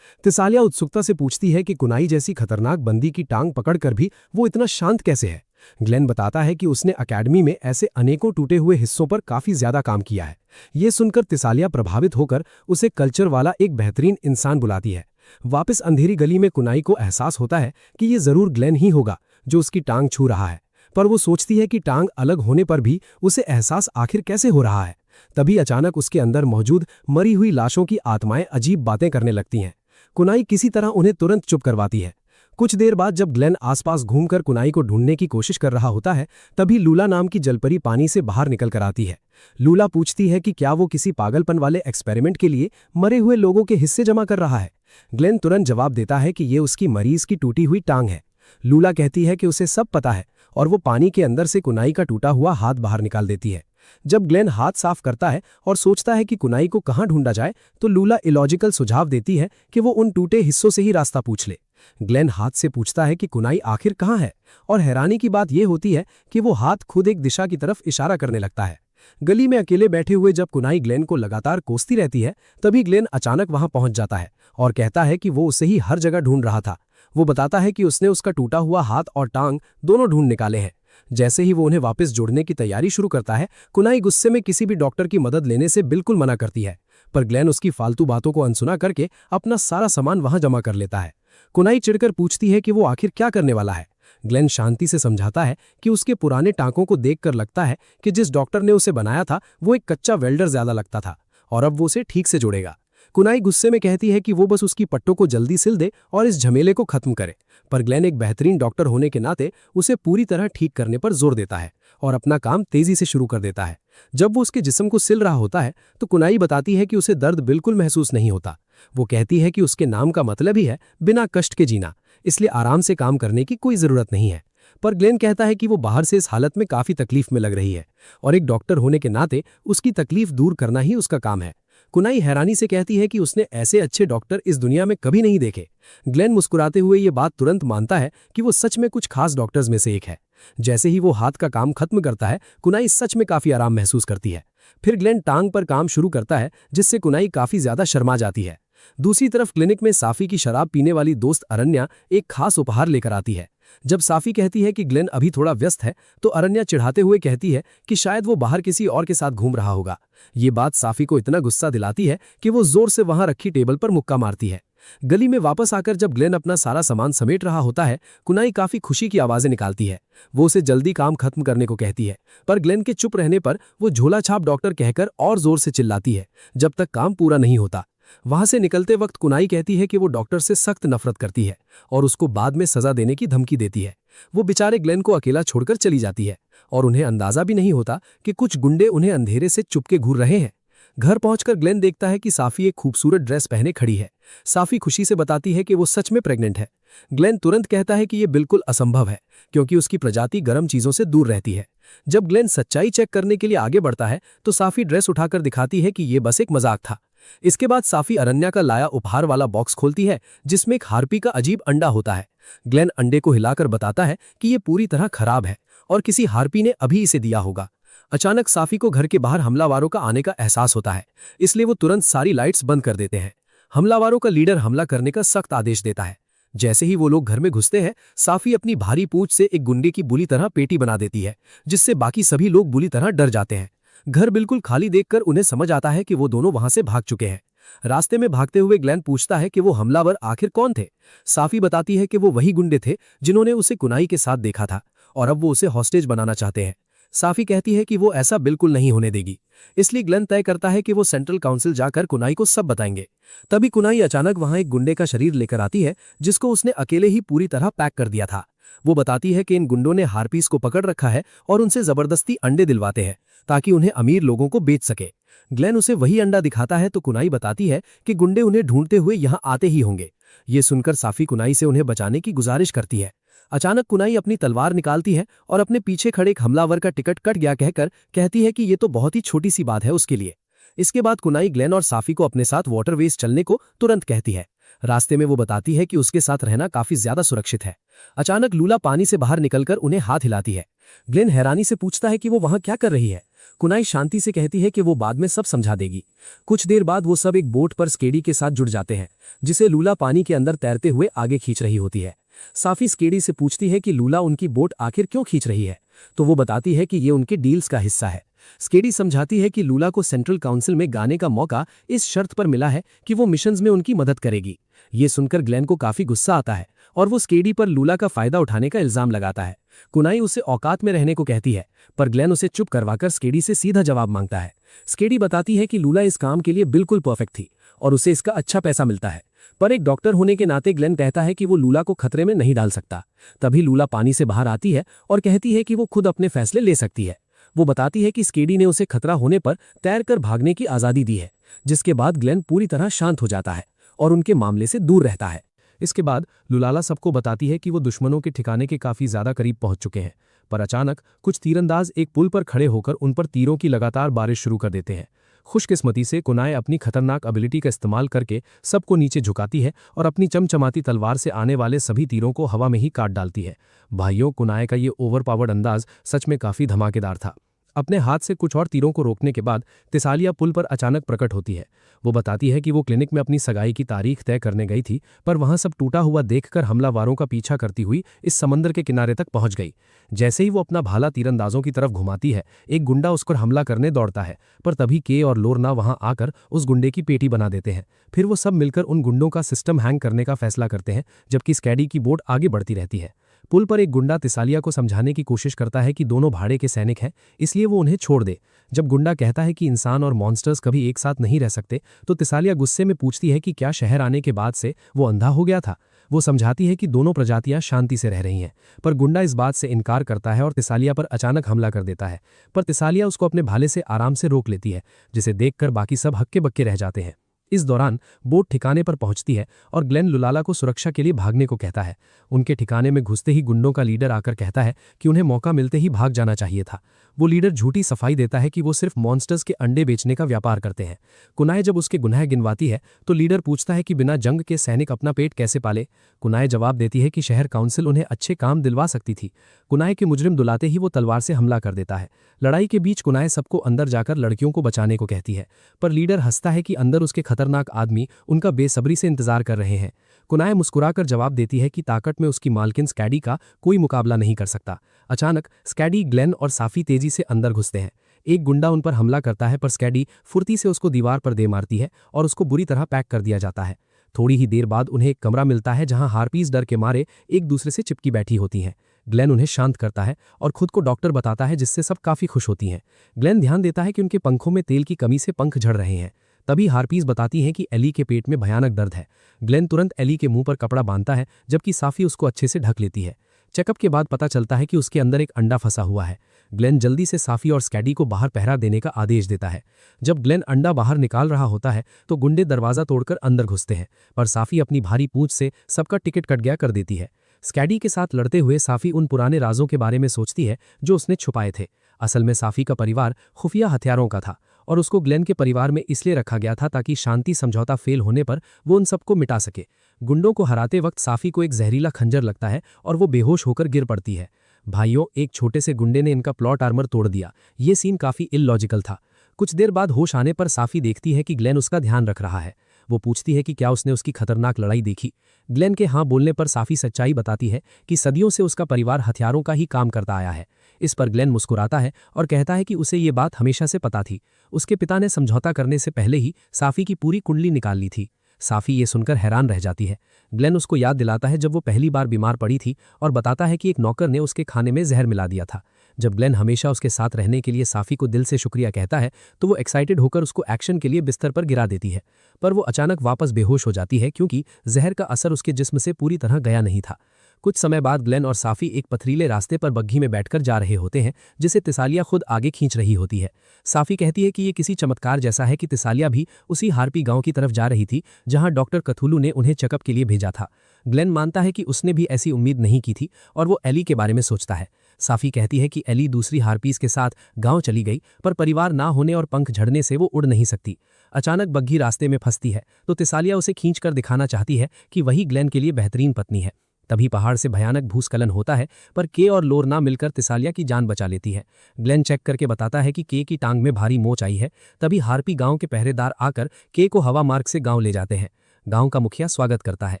तिसालिया उत्सुकता से पूछती है कि कुनाई जैसी खतरनाक बंदी की टांग पकड़कर भी वो इतना शांत कैसे है। ग्लेन बताता है कि उसने अकेडमी में ऐसे अनेकों टूटे हुए हिस्सों पर काफी ज्यादा काम किया है। ये सुनकर तिसालिया प्रभावित होकर उसे कल्चर वाला एक बेहतरीन इंसान बुलाती है। वापस अंधेरी गली में कुनाई को एहसास होता है कि ये जरूर ग्लेन ही होगा जो उसकी टांग छू रहा है, पर वो सोचती है कि टांग अलग होने पर भी उसे एहसास आखिर कैसे हो रहा है। तभी अचानक उसके अंदर मौजूद मरी हुई लाशों की आत्माएं अजीब बातें करने लगती हैं। कुनाई किसी तरह उन्हें तुरंत चुप करवाती है। कुछ देर बाद जब ग्लेन आसपास घूमकर कुनाई को ढूंढने की कोशिश कर रहा होता है, तभी लूला नाम की जलपरी पानी से बाहर निकल कर आती है। लूला पूछती है कि क्या वो किसी पागलपन वाले एक्सपेरिमेंट के लिए मरे हुए लोगों के हिस्से जमा कर रहा है। ग्लेन तुरंत जवाब देता है कि ये उसकी मरीज की टूटी हुई टांग है। लूला कहती है कि उसे सब पता है और वो पानी के अंदर से कुनाई का टूटा हुआ हाथ बाहर निकाल देती है। जब ग्लेन हाथ साफ करता है और सोचता है कि कुनाई को कहां ढूंढा जाए, तो लूला इलॉजिकल सुझाव देती है कि वो उन टूटे हिस्सों से ही रास्ता पूछ ले। ग्लेन हाथ से पूछता है कि कुनाई आखिर कहां है, और हैरानी की बात यह होती है कि वो हाथ खुद एक दिशा की तरफ इशारा करने लगता है। गली में अकेले बैठे हुए जब कुनाई ग्लेन को लगातार कोसती रहती है, तभी ग्लेन अचानक वहां पहुंच जाता है और कहता है कि वो उसे ही हर जगह ढूंढ रहा था। वो बताता है कि उसने उसका टूटा हुआ हाथ और टांग दोनों ढूंढ निकाले हैं। जैसे ही वो उन्हें वापस जोड़ने की तैयारी शुरू करता है, कुनाई गुस्से में किसी भी डॉक्टर की मदद लेने से बिल्कुल मना करती है, पर ग्लेन उसकी फालतू बातों को अनसुना करके अपना सारा सामान वहां जमा कर लेता है। कुनाई चिढ़कर पूछती है कि वो आखिर क्या करने वाला है। ग्लेन शांति से समझाता है कि उसके पुराने टांकों को देखकर लगता है कि जिस डॉक्टर ने उसे बनाया था वो एक कच्चा वेल्डर ज्यादा लगता था और अब वो उसे ठीक से जोड़ेगा। कुनाई गुस्से में कहती है कि वो बस उसकी पट्टों को जल्दी सिल दे और इस झमेले को खत्म करे, पर ग्लेन एक बेहतरीन डॉक्टर होने के नाते उसे पूरी तरह ठीक करने पर जोर देता है और अपना काम तेजी से शुरू कर देता है। जब वो उसके जिस्म को सिल रहा होता है तो कुनाई बताती है कि उसे दर्द बिल्कुल महसूस नहीं होता। वो कहती है कि उसके नाम का मतलब ही है बिना कष्ट के जीना, इसलिए आराम से काम करने की कोई जरूरत नहीं है। पर ग्लेन कहता है कि वो बाहर से इस हालत में काफी तकलीफ में लग रही है और एक डॉक्टर होने के नाते उसकी तकलीफ दूर करना ही उसका काम है। कुनाई हैरानी से कहती है कि उसने ऐसे अच्छे डॉक्टर इस दुनिया में कभी नहीं देखे। ग्लेन मुस्कुराते हुए ये बात तुरंत मानता है कि वो सच में कुछ खास डॉक्टर्स में से एक है। जैसे ही वो हाथ का काम खत्म करता है, कुनाई सच में काफी आराम महसूस करती है। फिर ग्लेन टांग पर काम शुरू करता है, जिससे कुनाई काफी ज्यादा शर्मा जाती है। दूसरी तरफ क्लिनिक में साफी की शराब पीने वाली दोस्त अरण्या एक खास उपहार लेकर आती है। जब साफी कहती है कि ग्लेन अभी थोड़ा व्यस्त है, तो अरण्या चिढ़ाते हुए कहती है कि शायद वो बाहर किसी और के साथ घूम रहा होगा। ये बात साफी को इतना गुस्सा दिलाती है कि वो जोर से वहां रखी टेबल पर मुक्का मारती है। गली में वापस आकर जब ग्लेन अपना सारा सामान समेट रहा होता है, कुनाई काफी खुशी की आवाजें निकालती है। वो उसे जल्दी काम खत्म करने को कहती है, पर ग्लेन के चुप रहने पर वो झोला छाप डॉक्टर कहकर और जोर से चिल्लाती है जब तक काम पूरा नहीं होता। वहां से निकलते वक्त कुनाई कहती है कि वो डॉक्टर से सख्त नफरत करती है और उसको बाद में सजा देने की धमकी देती है। वो बेचारे ग्लेन को अकेला छोड़कर चली जाती है और उन्हें अंदाजा भी नहीं होता कि कुछ गुंडे उन्हें अंधेरे से चुपके घूर रहे हैं। घर पहुंचकर ग्लेन देखता है कि साफी एक खूबसूरत ड्रेस पहने खड़ी है। साफी खुशी से बताती है कि वो सच में प्रेग्नेंट है। ग्लेन तुरंत कहता है कि ये बिल्कुल असंभव है, क्योंकि उसकी प्रजाति गर्म चीजों से दूर रहती है। जब ग्लेन सच्चाई चेक करने के लिए आगे बढ़ता है, तो साफी ड्रेस उठाकर दिखाती है कि ये बस एक मजाक था। इसके बाद साफी अरण्या का लाया उपहार वाला बॉक्स खोलती है, जिसमें एक हार्पी का अजीब अंडा होता है। ग्लेन अंडे को हिलाकर बताता है कि ये पूरी तरह खराब है और किसी हार्पी ने अभी इसे दिया होगा। अचानक साफी को घर के बाहर हमलावरों का आने का एहसास होता है, इसलिए वो तुरंत सारी लाइट्स बंद कर देते हैं। हमलावरों का लीडर हमला करने का सख्त आदेश देता है। जैसे ही वो लोग घर में घुसते हैं, साफी अपनी भारी पूंछ से एक गुंडे की बुरी तरह पेटी बना देती है, जिससे बाकी सभी लोग बुरी तरह डर जाते हैं। घर बिल्कुल खाली देखकर उन्हें समझ आता है कि वो दोनों वहां से भाग चुके हैं। रास्ते में भागते हुए ग्लेन पूछता है कि वो हमलावर आखिर कौन थे। साफी बताती है कि वो वही गुंडे थे जिन्होंने उसे कुनाई के साथ देखा था और अब वो उसे हॉस्टेज बनाना चाहते हैं। साफी कहती है कि वो ऐसा बिल्कुल नहीं होने देगी, इसलिए ग्लेन तय करता है कि वो सेंट्रल काउंसिल जाकर कुनाई को सब बताएंगे। तभी कुनाई अचानक वहां एक गुंडे का शरीर लेकर आती है, जिसको उसने अकेले ही पूरी तरह पैक कर दिया था। वो बताती है कि इन गुंडों ने हार्पीस को पकड़ रखा है और उनसे जबरदस्ती अंडे दिलवाते हैं ताकि उन्हें अमीर लोगों को बेच सके। ग्लेन उसे वही अंडा दिखाता है तो कुनाई बताती है कि गुंडे उन्हें ढूंढते हुए यहां आते ही होंगे। ये सुनकर साफी कुनाई से उन्हें बचाने की गुजारिश करती है। अचानक कुनाई अपनी तलवार निकालती है और अपने पीछे खड़े एक हमलावर का टिकट कट गया कहकर कहती है कि ये तो बहुत ही छोटी सी बात है उसके लिए। इसके बाद कुनाई ग्लेन और साफी को अपने साथ वाटरवेज चलने को तुरंत कहती है। रास्ते में वो बताती है कि उसके साथ रहना काफी ज्यादा सुरक्षित है। अचानक लूला पानी से बाहर निकलकर उन्हें हाथ हिलाती है। ग्लेन हैरानी से पूछता है कि वो वहां क्या कर रही है। कुनाई शांति से कहती है कि वो बाद में सब समझा देगी। कुछ देर बाद वो सब एक बोट पर स्केडी के साथ जुड़ जाते हैं, जिसे लूला पानी के अंदर तैरते हुए आगे खींच रही होती है। साफी स्केडी से पूछती है कि लूला उनकी बोट आखिर क्यों खींच रही है, तो वो बताती है कि ये उनके डील्स का हिस्सा है। स्केडी समझाती है कि लूला को सेंट्रल काउंसिल में गाने का मौका इस शर्त पर मिला है कि वो मिशंस में उनकी मदद करेगी। ये सुनकर ग्लेन को काफी गुस्सा आता है और वो स्केडी पर लूला का फायदा उठाने का इल्जाम लगाता है। कुनाई उसे औकात में रहने को कहती है, पर ग्लेन उसे चुप करवाकर स्केडी से सीधा जवाब मांगता है। स्केडी बताती है कि लूला इस काम के लिए बिल्कुल परफेक्ट थी और उसे इसका अच्छा पैसा मिलता है, पर एक डॉक्टर होने के नाते ग्लेन कहता है कि वो लूला को खतरे में नहीं डाल सकता। तभी लूला पानी से बाहर आती है और कहती है कि वो खुद अपने फैसले ले सकती है। वो बताती है कि स्केडी ने उसे खतरा होने पर तैरकर भागने की आज़ादी दी है, जिसके बाद ग्लेन पूरी तरह शांत हो जाता है और उनके मामले से दूर रहता है। इसके बाद लुलाला सबको बताती है कि वो दुश्मनों के ठिकाने के काफी ज्यादा करीब पहुंच चुके हैं, पर अचानक कुछ तीरंदाज एक पुल पर खड़े होकर उन पर तीरों की लगातार बारिश शुरू कर देते हैं। खुशकिस्मती से कुनाई अपनी खतरनाक एबिलिटी का इस्तेमाल करके सबको नीचे झुकाती है और अपनी चमचमाती तलवार से आने वाले सभी तीरों को हवा में ही काट डालती है। भाइयों, कुनाई का ये ओवरपावर्ड अंदाज सच में काफी धमाकेदार था। अपने हाथ से कुछ और तीरों को रोकने के बाद तिसालिया पुल पर अचानक प्रकट होती है। वो बताती है कि वो क्लिनिक में अपनी सगाई की तारीख तय करने गई थी, पर वहां सब टूटा हुआ देखकर हमलावरों का पीछा करती हुई इस समंदर के किनारे तक पहुंच गई। जैसे ही वो अपना भाला तीरंदाजों की तरफ घुमाती है, एक गुंडा उस पर हमला करने दौड़ता है, पर तभी के और लोरना वहां आकर उस गुंडे की पेटी बना देते हैं। फिर वो सब मिलकर उन गुंडों का सिस्टम हैंग करने का फैसला करते हैं, जबकि स्कैडी की बोट आगे बढ़ती रहती है। पुल पर एक गुंडा तिसालिया को समझाने की कोशिश करता है कि दोनों भाड़े के सैनिक हैं, इसलिए वो उन्हें छोड़ दे। जब गुंडा कहता है कि इंसान और मॉन्स्टर्स कभी एक साथ नहीं रह सकते, तो तिसालिया गुस्से में पूछती है कि क्या शहर आने के बाद से वो अंधा हो गया था। वो समझाती है कि दोनों प्रजातियां शांति से रह रही हैं, पर गुंडा इस बात से इनकार करता है और तिसालिया पर अचानक हमला कर देता है। पर तिसालिया उसको अपने भाले से आराम से रोक लेती है, जिसे देखकर बाकी सब हक्के बक्के रह जाते हैं। इस दौरान बोट ठिकाने पर पहुंचती है और ग्लेन लुलाला को सुरक्षा के लिए भागने को कहता है। उनके ठिकाने में घुसते ही गुंडों का लीडर आकर कहता है कि उन्हें मौका मिलते ही भाग जाना चाहिए था। वो लीडर झूठी सफाई देता है कि वो सिर्फ मॉन्स्टर्स के अंडे बेचने का व्यापार करते हैं। कुनाई जब उसके गुनाह गिनवाती है तो लीडर पूछता है कि बिना जंग के सैनिक अपना पेट कैसे पाले। कुनाई जवाब देती है कि शहर काउंसिल उन्हें अच्छे काम दिलवा सकती थी। कुनाई के मुजरिम दुलाते ही वो तलवार से हमला कर देता है। लड़ाई के बीच कुनाई सबको अंदर जाकर लड़कियों को बचाने को कहती है, पर लीडर हंसता है कि अंदर उसके खतरनाक आदमी उनका बेसब्री से इंतजार कर रहे हैं। कुनाई मुस्कुराकर जवाब देती है कि ताकत में उसकी मालकिन स्कैडी का कोई मुकाबला नहीं कर सकता। अचानक स्कैडी, ग्लेन और साफी तेजी से अंदर घुसते हैं। एक गुंडा उन पर हमला करता है, पर स्कैडी फुर्ती से उसको दीवार पर दे मारती है और उसको बुरी तरह पैक कर दिया जाता है। थोड़ी ही देर बाद उन्हें एक कमरा मिलता है जहां हार्पीज डर के मारे एक दूसरे से चिपकी बैठी होती हैं। ग्लेन उन्हें शांत करता है और खुद को डॉक्टर बताता है, जिससे सब काफी खुश होती हैं। ग्लेन ध्यान देता है कि उनके पंखों में तेल की कमी से पंख झड़ रहे हैं। तभी हार्पीज बताती हैं कि एली के पेट में भयानक दर्द है। ग्लेन तुरंत एली के मुंह पर कपड़ा बांधता है, जबकि साफी उसको अच्छे से ढक लेती है। चेकअप के बाद पता चलता है कि उसके अंदर एक अंडा फंसा हुआ है। ग्लेन जल्दी से साफी और स्कैडी को बाहर पहरा देने का आदेश देता है। जब ग्लेन अंडा बाहर निकाल रहा होता है तो गुंडे दरवाजा तोड़कर अंदर घुसते हैं, पर साफी अपनी भारी पूंछ से सबका टिकट कट गया कर देती है। स्कैडी के साथ लड़ते हुए साफी उन पुराने राजों के बारे में सोचती है जो उसने छुपाए थे। असल में साफी का परिवार खुफिया हथियारों का था और उसको ग्लेन के परिवार में इसलिए रखा गया था ताकि शांति समझौता फेल होने पर वो उन सबको मिटा सके। गुंडों को हराते वक्त साफी को एक जहरीला खंजर लगता है और वो बेहोश होकर गिर पड़ती है। भाइयों, एक छोटे से गुंडे ने इनका प्लॉट आर्मर तोड़ दिया। ये सीन काफी इलॉजिकल था। कुछ देर बाद होश आने पर साफी देखती है कि ग्लेन उसका ध्यान रख रहा है। वो पूछती है कि क्या उसने उसकी खतरनाक लड़ाई देखी। ग्लेन के हाँ बोलने पर साफी सच्चाई बताती है कि सदियों से उसका परिवार हथियारों का ही काम करता आया है। इस पर ग्लेन मुस्कुराता है और कहता है कि उसे ये बात हमेशा से पता थी। उसके पिता ने समझौता करने से पहले ही साफी की पूरी कुंडली निकाल ली थी। साफी ये सुनकर हैरान रह जाती है। ग्लेन उसको याद दिलाता है जब वो पहली बार बीमार पड़ी थी और बताता है कि एक नौकर ने उसके खाने में जहर मिला दिया था। जब ग्लेन हमेशा उसके साथ रहने के लिए साफी को दिल से शुक्रिया कहता है तो वो एक्साइटेड होकर उसको एक्शन के लिए बिस्तर पर गिरा देती है, पर वो अचानक वापस बेहोश हो जाती है क्योंकि जहर का असर उसके जिस्म से पूरी तरह गया नहीं था। कुछ समय बाद ग्लेन और साफी एक पथरीले रास्ते पर बग्घी में बैठकर जा रहे होते हैं जिसे तिसालिया खुद आगे खींच रही होती है। साफी कहती है कि ये किसी चमत्कार जैसा है कि तिसालिया भी उसी हार्पी गांव की तरफ जा रही थी जहां डॉक्टर कथुलू ने उन्हें चेकअप के लिए भेजा था। ग्लेन मानता है कि उसने भी ऐसी उम्मीद नहीं की थी और वो एली के बारे में सोचता है। साफी कहती है कि एली दूसरी हार्पीज के साथ गांव चली गई, पर परिवार ना होने और पंख झड़ने से वो उड़ नहीं सकती। अचानक बग्घी रास्ते में फंसती है तो तिसालिया उसे खींचकर दिखाना चाहती है कि वही ग्लेन के लिए बेहतरीन पत्नी है। तभी पहाड़ से भयानक भूस्खलन होता है, पर के और लोरना मिलकर तिसालिया की जान बचा लेती है। ग्लेन चेक करके बताता है कि के की टांग में भारी मोच आई है। तभी हार्पी गांव के पहरेदार आकर के को हवा मार्ग से गांव ले जाते हैं। गांव का मुखिया स्वागत करता है।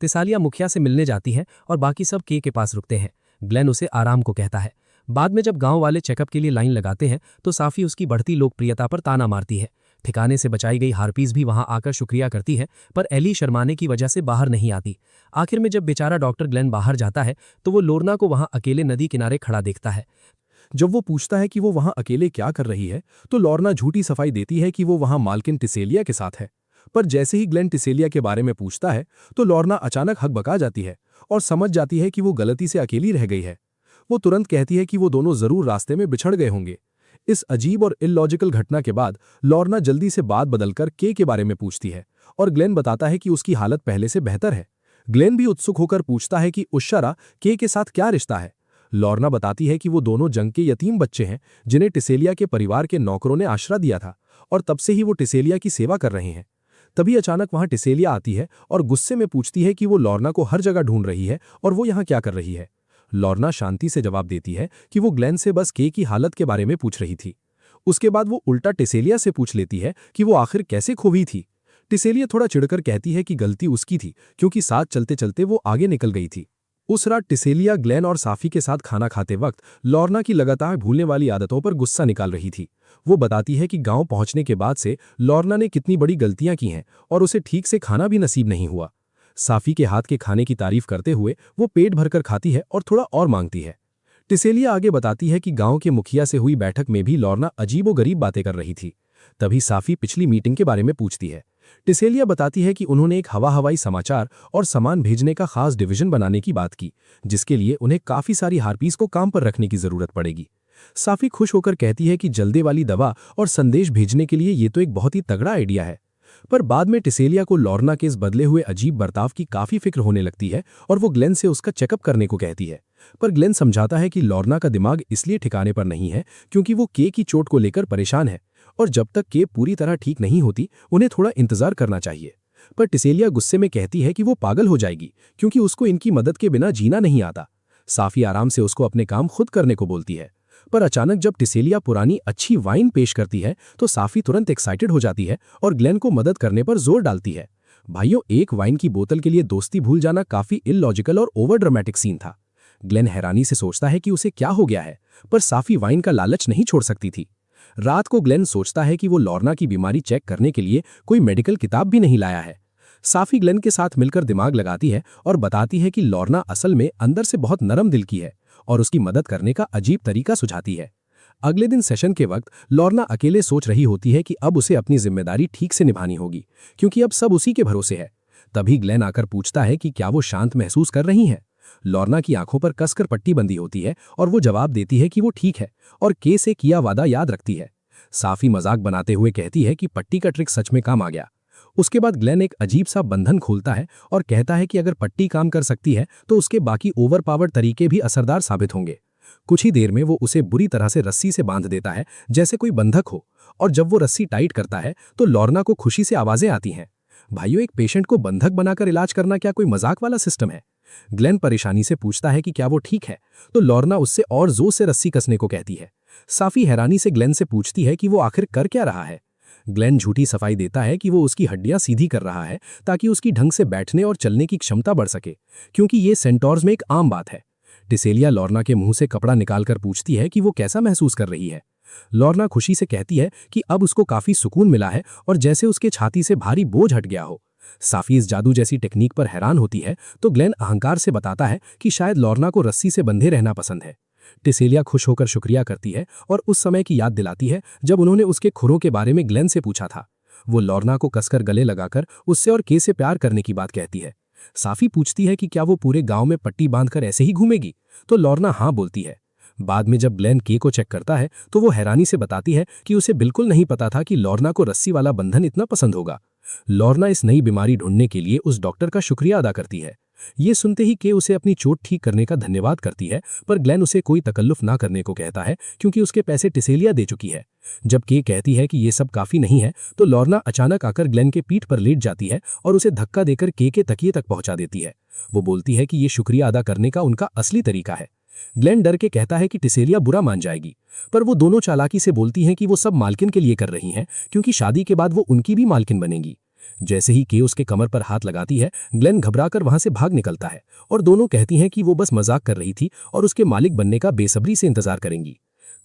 तिसालिया मुखिया से मिलने जाती है और बाकी सब के पास रुकते हैं। ग्लेन उसे आराम को कहता है। बाद में जब गांव वाले चेकअप के लिए लाइन लगाते हैं तो साफी उसकी बढ़ती लोकप्रियता पर ताना मारती है। ठिकाने से बचाई गई हार्पीज भी वहां आकर शुक्रिया करती है, पर एली शर्माने की वजह से बाहर नहीं आती। आखिर में जब बेचारा डॉक्टर ग्लेन बाहर जाता है तो वो लोरना को वहां अकेले नदी किनारे खड़ा देखता है। जब वो पूछता है कि वो वहां अकेले क्या कर रही है तो लोरना झूठी सफाई देती है कि वो वहां मालकिन टिसेलिया के साथ है। पर जैसे ही ग्लेन टिसेलिया के बारे में पूछता है तो लोरना अचानक हकबका जाती है और समझ जाती है कि वो गलती से अकेली रह गई है। वो तुरंत कहती है कि वो दोनों जरूर रास्ते में बिछड़ गए होंगे। इस अजीब और इलॉजिकल घटना के बाद लोरना जल्दी से बात बदलकर के बारे में पूछती है और ग्लेन बताता है कि उसकी हालत पहले से बेहतर है। ग्लेन भी उत्सुक होकर पूछता है कि उश्शरा के साथ क्या रिश्ता है। लोरना बताती है कि वो दोनों जंग के यतीम बच्चे हैं जिन्हें टिसेलिया के परिवार के नौकरों ने आश्रय दिया था और तब से ही वो टिसेलिया की सेवा कर रहे हैं। तभी अचानक वहां टिसेलिया आती है और गुस्से में पूछती है कि वो लोरना को हर जगह ढूंढ रही है और वो यहाँ क्या कर रही है। लोरना शांति से जवाब देती है कि वो ग्लेन से बस के की हालत के बारे में पूछ रही थी। उसके बाद वो उल्टा टिसेलिया से पूछ लेती है कि वो आखिर कैसे खो हुई थी। टिसेलिया थोड़ा चिढ़कर कहती है कि गलती उसकी थी क्योंकि साथ चलते चलते वो आगे निकल गई थी। उस रात टिसेलिया ग्लेन और साफी के साथ खाना खाते वक्त लोरना की लगातार भूलने वाली आदतों पर गुस्सा निकाल रही थी। वो बताती है कि गांव पहुंचने के बाद से लोरना ने कितनी बड़ी गलतियां की हैं और उसे ठीक से खाना भी नसीब नहीं हुआ। साफी के हाथ के खाने की तारीफ करते हुए वो पेट भरकर खाती है और थोड़ा और मांगती है। टिसेलिया आगे बताती है कि गांव के मुखिया से हुई बैठक में भी लोरना अजीबोगरीब बातें कर रही थी। तभी साफी पिछली मीटिंग के बारे में पूछती है। टिसेलिया बताती है कि उन्होंने एक हवाई समाचार और सामान भेजने का खास डिवीजन बनाने की बात की, जिसके लिए उन्हें काफी सारी हार्पीज को काम पर रखने की जरूरत पड़ेगी। साफी खुश होकर कहती है कि जल्दी वाली दवा और संदेश भेजने के लिए ये तो एक बहुत ही तगड़ा आइडिया है। पर बाद में टिसेलिया को लोरना के इस बदले हुए अजीब बर्ताव की काफी फिक्र होने लगती है और वो ग्लेन से उसका चेकअप करने को कहती है। पर ग्लेन समझाता है कि लोरना का दिमाग इसलिए ठिकाने पर नहीं है क्योंकि वो के की चोट को लेकर परेशान है और जब तक के पूरी तरह ठीक नहीं होती उन्हें थोड़ा इंतजार करना चाहिए। पर टिसेलिया गुस्से में कहती है कि वो पागल हो जाएगी क्योंकि उसको इनकी मदद के बिना जीना नहीं आता। साफी आराम से उसको अपने काम खुद करने को बोलती है। पर अचानक जब टिसेलिया पुरानी अच्छी वाइन पेश करती है तो साफी तुरंत एक्साइटेड हो जाती है और ग्लेन को मदद करने पर जोर डालती है। भाइयों, एक वाइन की बोतल के लिए दोस्ती भूल जाना काफी इलॉजिकल और ओवर ड्रामेटिक सीन था। ग्लेन हैरानी से सोचता है कि उसे क्या हो गया है, पर साफी वाइन का लालच नहीं छोड़ सकती थी। रात को ग्लेन सोचता है कि वो लोरना की बीमारी चेक करने के लिए कोई मेडिकल किताब भी नहीं लाया है। साफी ग्लेन के साथ मिलकर दिमाग लगाती है और बताती है कि लोरना असल में अंदर से बहुत नरम दिल की है और उसकी मदद करने का अजीब तरीका सुझाती है। अगले दिन सेशन के वक्त लोरना अकेले सोच रही होती है कि अब उसे अपनी जिम्मेदारी ठीक से निभानी होगी क्योंकि अब सब उसी के भरोसे है। तभी ग्लेन आकर पूछता है कि क्या वो शांत महसूस कर रही हैं। लोरना की आंखों पर कसकर पट्टी बंदी होती है और वो जवाब देती है कि वो ठीक है और के से किया वादा याद रखती है। साफी मजाक बनाते हुए कहती है कि पट्टी का ट्रिक सच में काम आ गया। उसके बाद ग्लेन एक अजीब सा बंधन खोलता है और कहता है कि अगर पट्टी काम कर सकती है तो उसके बाकी ओवरपावर्ड तरीके भी असरदार साबित होंगे। कुछ ही देर में वो उसे बुरी तरह से रस्सी से बांध देता है जैसे कोई बंधक हो, और जब वो रस्सी टाइट करता है तो लोरना को खुशी से आवाजें आती हैं। भाइयों, एक पेशेंट को बंधक बनाकर इलाज करना क्या कोई मजाक वाला सिस्टम है? ग्लेन परेशानी से पूछता है कि क्या वो ठीक है, तो लॉर्ना उससे और जोर से रस्सी कसने को कहती है। साफी हैरानी से ग्लेन से पूछती है कि वो आखिर कर क्या रहा है। ग्लेन झूठी सफाई देता है कि वो उसकी हड्डियां सीधी कर रहा है ताकि उसकी ढंग से बैठने और चलने की क्षमता बढ़ सके, क्योंकि ये सेंटोर्स में एक आम बात है। टिसेलिया लॉर्ना के मुंह से कपड़ा निकालकर पूछती है कि वो कैसा महसूस कर रही है। लॉर्ना खुशी से कहती है कि अब उसको काफी सुकून मिला है और जैसे उसके छाती से भारी बोझ हट गया हो। साफी इस जादू जैसी टेक्निक पर हैरान होती है तो ग्लेन अहंकार से बताता है कि शायद लॉर्ना को रस्सी से बंधे रहना पसंद है। टिसेलिया खुश होकर शुक्रिया करती है और उस समय की याद दिलाती है जब उन्होंने उसके खुरों के बारे में ग्लेन से पूछा था। वो लॉर्ना को कसकर गले लगाकर उससे और के से प्यार करने की बात कहती है। साफी पूछती है कि क्या वो पूरे गांव में पट्टी बांधकर ऐसे ही घूमेगी, तो लॉर्ना हाँ बोलती है। बाद में जब ग्लेन के को चेक करता है तो वो हैरानी से बताती है कि उसे बिल्कुल नहीं पता था कि लॉर्ना को रस्सी वाला बंधन इतना पसंद होगा। लॉर्ना इस नई बीमारी ढूंढने के लिए उस डॉक्टर का शुक्रिया अदा करती है। ये सुनते ही के उसे अपनी चोट ठीक करने का धन्यवाद करती है, पर ग्लेन उसे कोई तकल्लुफ ना करने को कहता है क्योंकि उसके पैसे टिसेलिया दे चुकी है। जब के कहती है कि ये सब काफी नहीं है तो लॉर्ना अचानक आकर ग्लेन के पीठ पर लेट जाती है और उसे धक्का देकर के तकिए तक पहुंचा देती है। वो बोलती है कि ये शुक्रिया अदा करने का उनका असली तरीका है। ग्लेन डर के कहता है कि टिसेलिया बुरा मान जाएगी, पर वो दोनों चालाकी से बोलती हैं कि वो सब मालकिन के लिए कर रही हैं क्योंकि शादी के बाद वो उनकी भी मालकिन बनेगी। जैसे ही के उसके कमर पर हाथ लगाती है, ग्लेन घबराकर वहां से भाग निकलता है और दोनों कहती हैं कि वो बस मजाक कर रही थी और उसके मालिक बनने का बेसब्री से इंतजार करेंगी।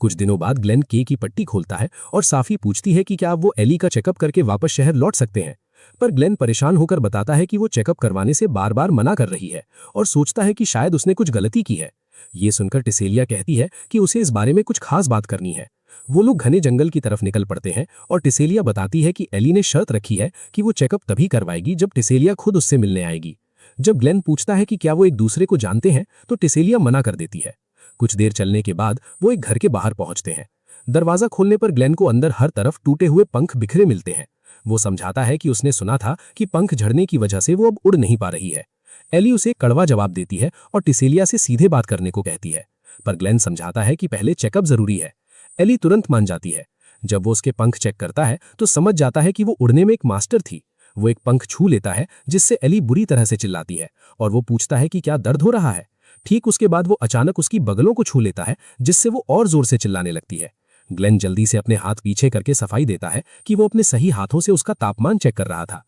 कुछ दिनों बाद ग्लेन के की पट्टी खोलता है और साफी पूछती है कि क्या वो एली का चेकअप करके वापस शहर लौट सकते हैं, पर ग्लेन परेशान होकर बताता है कि वो चेकअप करवाने से बार बार मना कर रही है और सोचता है कि शायद उसने कुछ गलती की है। ये सुनकर टिसेलिया कहती है कि उसे इस बारे में कुछ खास बात करनी है। वो लोग घने जंगल की तरफ निकल पड़ते हैं और टिसेलिया बताती है कि एली ने शर्त रखी है कि वो चेकअप तभी करवाएगी जब टिसेलिया खुद उससे मिलने आएगी। जब ग्लेन पूछता है कि क्या वो एक दूसरे को जानते हैं तो टिसेलिया मना कर देती है। कुछ देर चलने के बाद वो एक घर के बाहर पहुंचते हैं। दरवाजा खोलने पर ग्लेन को अंदर हर तरफ टूटे हुए पंख बिखरे मिलते हैं। वो समझाता है कि उसने सुना था कि पंख झड़ने की वजह से वो अब उड़ नहीं पा रही है। एली उसे कड़वा जवाब देती है और टिसेलिया से सीधे बात करने को कहती है, पर ग्लेन समझाता है कि पहले चेकअप जरूरी है। एली तुरंत मान जाती है। जब वो उसके पंख चेक करता है तो समझ जाता है कि वो उड़ने में एक मास्टर थी। वो एक पंख छू लेता है जिससे एली बुरी तरह से चिल्लाती है और वो पूछता है कि क्या दर्द हो रहा है। ठीक उसके बाद वो अचानक उसकी बगलों को छू लेता है जिससे वो और जोर से चिल्लाने लगती है। ग्लेन जल्दी से अपने हाथ पीछे करके सफाई देता है कि वो अपने सही हाथों से उसका तापमान चेक कर रहा था।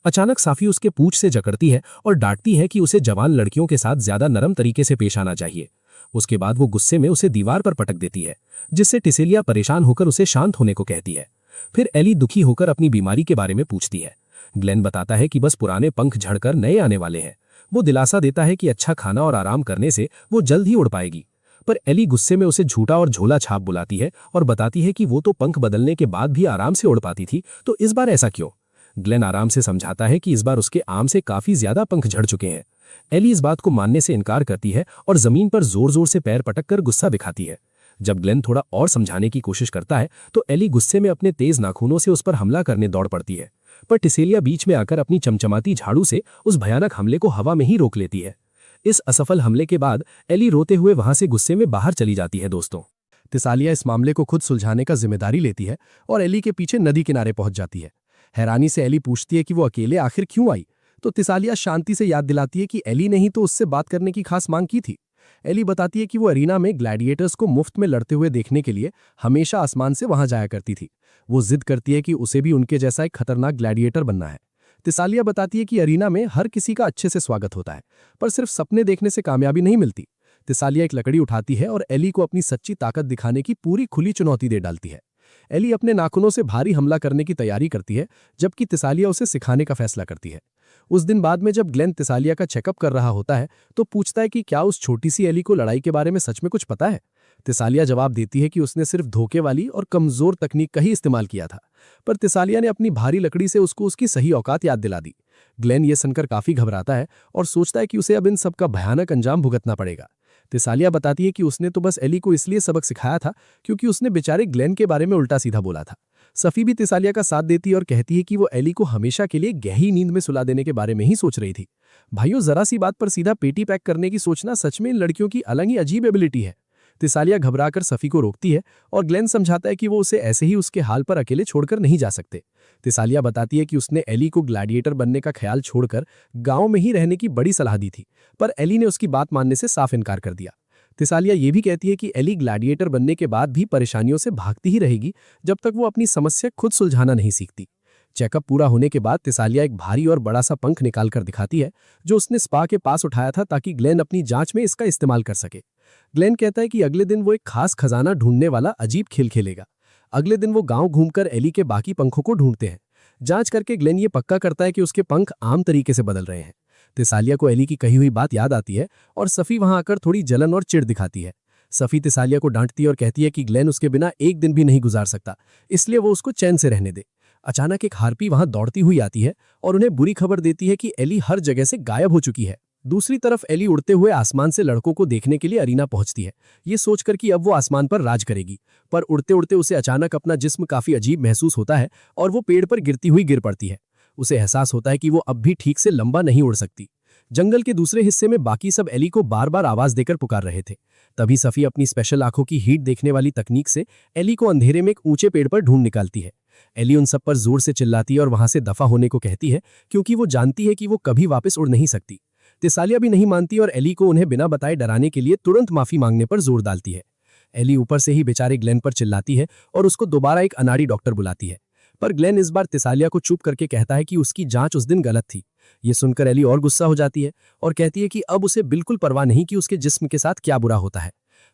अचानक साफी उसके पूंछ से जकड़ती है और डांटती है कि उसे जवान लड़कियों के साथ ज्यादा नरम तरीके से पेश आना चाहिए। उसके बाद वो गुस्से में उसे दीवार पर पटक देती है, जिससे टिसेलिया परेशान होकर उसे शांत होने को कहती है। फिर एली दुखी होकर अपनी बीमारी के बारे में पूछती है। ग्लेन बताता है कि बस पुराने पंख झड़कर नए आने वाले हैं। वो दिलासा देता है कि अच्छा खाना और आराम करने से वो जल्द ही उड़ पाएगी, पर एली गुस्से में उसे झूठा और झोला छाप बुलाती है और बताती है कि वो तो पंख बदलने के बाद भी आराम से उड़ पाती थी, तो इस बार ऐसा क्यों। ग्लेन आराम से समझाता है कि इस बार उसके आम से काफी ज्यादा पंख झड़ चुके हैं। एली इस बात को मानने से इनकार करती है और जमीन पर जोर जोर से पैर पटककर गुस्सा दिखाती है। जब ग्लेन थोड़ा और समझाने की कोशिश करता है तो एली गुस्से में अपने तेज नाखूनों से उस पर हमला करने दौड़ पड़ती है, पर टिसेलिया बीच में आकर अपनी चमचमाती झाड़ू से उस भयानक हमले को हवा में ही रोक लेती है। इस असफल हमले के बाद एली रोते हुए वहां से गुस्से में बाहर चली जाती है। दोस्तों, टिसेलिया इस मामले को खुद सुलझाने का जिम्मेदारी लेती है और एली के पीछे नदी किनारे पहुंच जाती है। हैरानी से एली पूछती है कि वो अकेले आखिर क्यों आई, तो टिसेलिया शांति से याद दिलाती है कि एली ने ही तो उससे बात करने की खास मांग की थी। एली बताती है कि वो एरिना में ग्लैडिएटर्स को मुफ्त में लड़ते हुए देखने के लिए हमेशा आसमान से वहां जाया करती थी। वो जिद करती है कि उसे भी उनके जैसा एक खतरनाक ग्लैडिएटर बनना है। टिसेलिया बताती है कि एरिना में हर किसी का अच्छे से स्वागत होता है, पर सिर्फ सपने देखने से कामयाबी नहीं मिलती। टिसेलिया एक लकड़ी उठाती है और एली को अपनी सच्ची ताकत दिखाने की पूरी खुली चुनौती दे डालती है। एली अपने नाखूनों से भारी हमला करने की तैयारी करती है, जबकि टिसेलिया उसे सिखाने का फैसला करती है। उस दिन बाद में जब ग्लेन टिसेलिया का चेकअप कर रहा होता है तो पूछता है कि क्या उस छोटी सी एली को लड़ाई के बारे में सच में कुछ पता है। टिसेलिया जवाब देती है कि उसने सिर्फ धोखे वाली और कमजोर तकनीक का ही इस्तेमाल किया था, पर टिसेलिया ने अपनी भारी लकड़ी से उसको उसकी सही औकात याद दिला दी। ग्लेन ये सुनकर काफी घबराता है और सोचता है कि उसे अब इन सब का भयानक अंजाम भुगतना पड़ेगा। टिसेलिया बताती है कि उसने तो बस एली को इसलिए सबक सिखाया था क्योंकि उसने बेचारे ग्लेन के बारे में उल्टा सीधा बोला था। सफी भी टिसेलिया का साथ देती है और कहती है कि वो एली को हमेशा के लिए गहरी नींद में सुला देने के बारे में ही सोच रही थी। भाइयों, जरा सी बात पर सीधा पेटी पैक करने की सोचना सच में इन लड़कियों की अलग ही अजीब एबिलिटी है। तिसालिया घबराकर सफी को रोकती है और ग्लेन समझाता है कि वो उसे ऐसे ही उसके हाल पर अकेले छोड़कर नहीं जा सकते। तिसालिया बताती है कि उसने एली को ग्लैडिएटर बनने का ख्याल छोड़कर गांव में ही रहने की बड़ी सलाह दी थी, पर एली ने उसकी बात मानने से साफ इनकार कर दिया। तिसालिया ये भी कहती है कि एली ग्लैडिएटर बनने के बाद भी परेशानियों से भागती ही रहेगी जब तक वो अपनी समस्या खुद सुलझाना नहीं सीखती। चेकअप पूरा होने के बाद तिसालिया एक भारी और बड़ा सा पंख निकालकर दिखाती है जो उसने स्पा के पास उठाया था ताकि ग्लेन अपनी जांच में इसका इस्तेमाल कर सके। ग्लेन कहता है कि अगले दिन वो एक खास खजाना ढूंढने वाला अजीब खेल खेलेगा। अगले दिन वो गांव घूमकर एली के बाकी पंखों को ढूंढते हैं। जांच करके ग्लेन ये पक्का करता है कि उसके पंख आम तरीके से बदल रहे हैं। तिसालिया को एली की कही हुई बात याद आती है और सफी वहां आकर थोड़ी जलन और चिढ़ दिखाती है। सफी तिसालिया को डांटती है और कहती है कि ग्लेन उसके बिना एक दिन भी नहीं गुजार सकता, इसलिए वो उसको चैन से रहने दे। अचानक एक हार्पी वहां दौड़ती हुई आती है और उन्हें बुरी खबर देती है कि एली हर जगह से गायब हो चुकी है। दूसरी तरफ एली उड़ते हुए आसमान से लड़कों को देखने के लिए अरीना पहुंचती है, ये सोचकर कि अब वो आसमान पर राज करेगी। पर उड़ते उड़ते उसे अचानक अपना जिस्म काफी अजीब महसूस होता है और वो पेड़ पर गिरती हुई गिर पड़ती है। उसे एहसास होता है कि वो अब भी ठीक से लंबा नहीं उड़ सकती। जंगल के दूसरे हिस्से में बाकी सब एली को बार बार आवाज देकर पुकार रहे थे। तभी सफी अपनी स्पेशल आंखों की हीट देखने वाली तकनीक से एली को अंधेरे में एक ऊंचे पेड़ पर ढूंढ निकालती है। एली उन सब पर जोर से चिल्लाती है और वहां से दफा होने को कहती है क्योंकि वो जानती है कि वो कभी वापस उड़ नहीं सकती। तिसालिया भी नहीं मानती और एली को उन्हें बिना बताए डराने के लिए तुरंत माफी मांगने पर जोर डालती है। एली ऊपर से ही बेचारे ग्लेन पर चिल्लाती है और उसको दोबारा एक अनाड़ी डॉक्टर बुलाती है, पर ग्लेन इस बार तिसालिया को चुप करके कहता है कि उसकी जांच उस दिन गलत थी। ये सुनकर एली और गुस्सा हो जाती है और कहती है कि अब उसे बिल्कुल परवाह नहीं कि उसके जिस्म के साथ क्या बुरा होता है।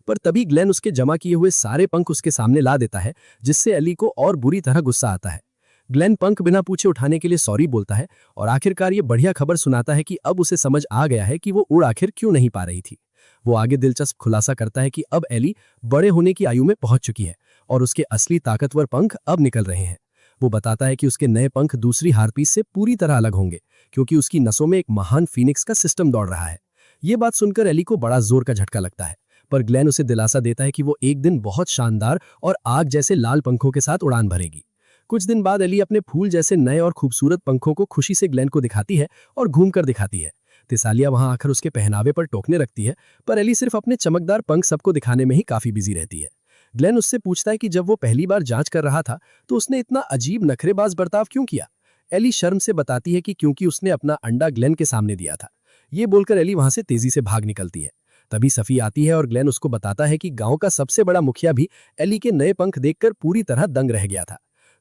पर तभी ग्लेन उसके जमा किए हुए सारे पंख उसके सामने ला देता है, जिससे एली को और बुरी तरह गुस्सा आता है। ग्लेन पंख बिना पूछे उठाने के लिए सॉरी बोलता है और आखिरकार ये बढ़िया खबर सुनाता है कि अब उसे समझ आ गया है कि वो उड़ आखिर क्यों नहीं पा रही थी। वो आगे दिलचस्प खुलासा करता है कि अब एली बड़े होने की आयु में पहुंच चुकी है और उसके असली ताकतवर पंख अब निकल रहे हैं। वो बताता है कि उसके नए पंख दूसरी हार्पीस से पूरी तरह अलग होंगे क्योंकि उसकी नसों में एक महान फीनिक्स का सिस्टम दौड़ रहा है। ये बात सुनकर एली को बड़ा जोर का झटका लगता है, पर ग्लेन उसे दिलासा देता है कि वो एक दिन बहुत शानदार और आग जैसे लाल पंखों के साथ उड़ान भरेगी। कुछ दिन बाद एली अपने फूल जैसे नए और खूबसूरत पंखों को खुशी से ग्लेन को दिखाती है और घूमकर दिखाती है। तिसालिया वहां आकर उसके पहनावे पर टोकने रखती है, पर एली सिर्फ अपने चमकदार पंख सबको दिखाने में ही काफी बिजी रहती है। ग्लेन उससे पूछता है कि जब वो पहली बार जांच कर रहा था तो उसने इतना अजीब नखरेबाज बर्ताव क्यों किया। एली शर्म से बताती है कि क्योंकि उसने अपना अंडा ग्लेन के सामने दिया था। ये बोलकर एली वहां से तेजी से भाग निकलती है। तभी सफी आती है और ग्लेन उसको बताता है कि गांव का सबसे बड़ा मुखिया भी एली के नए पंख देखकर पूरी तरह दंग रह गया था।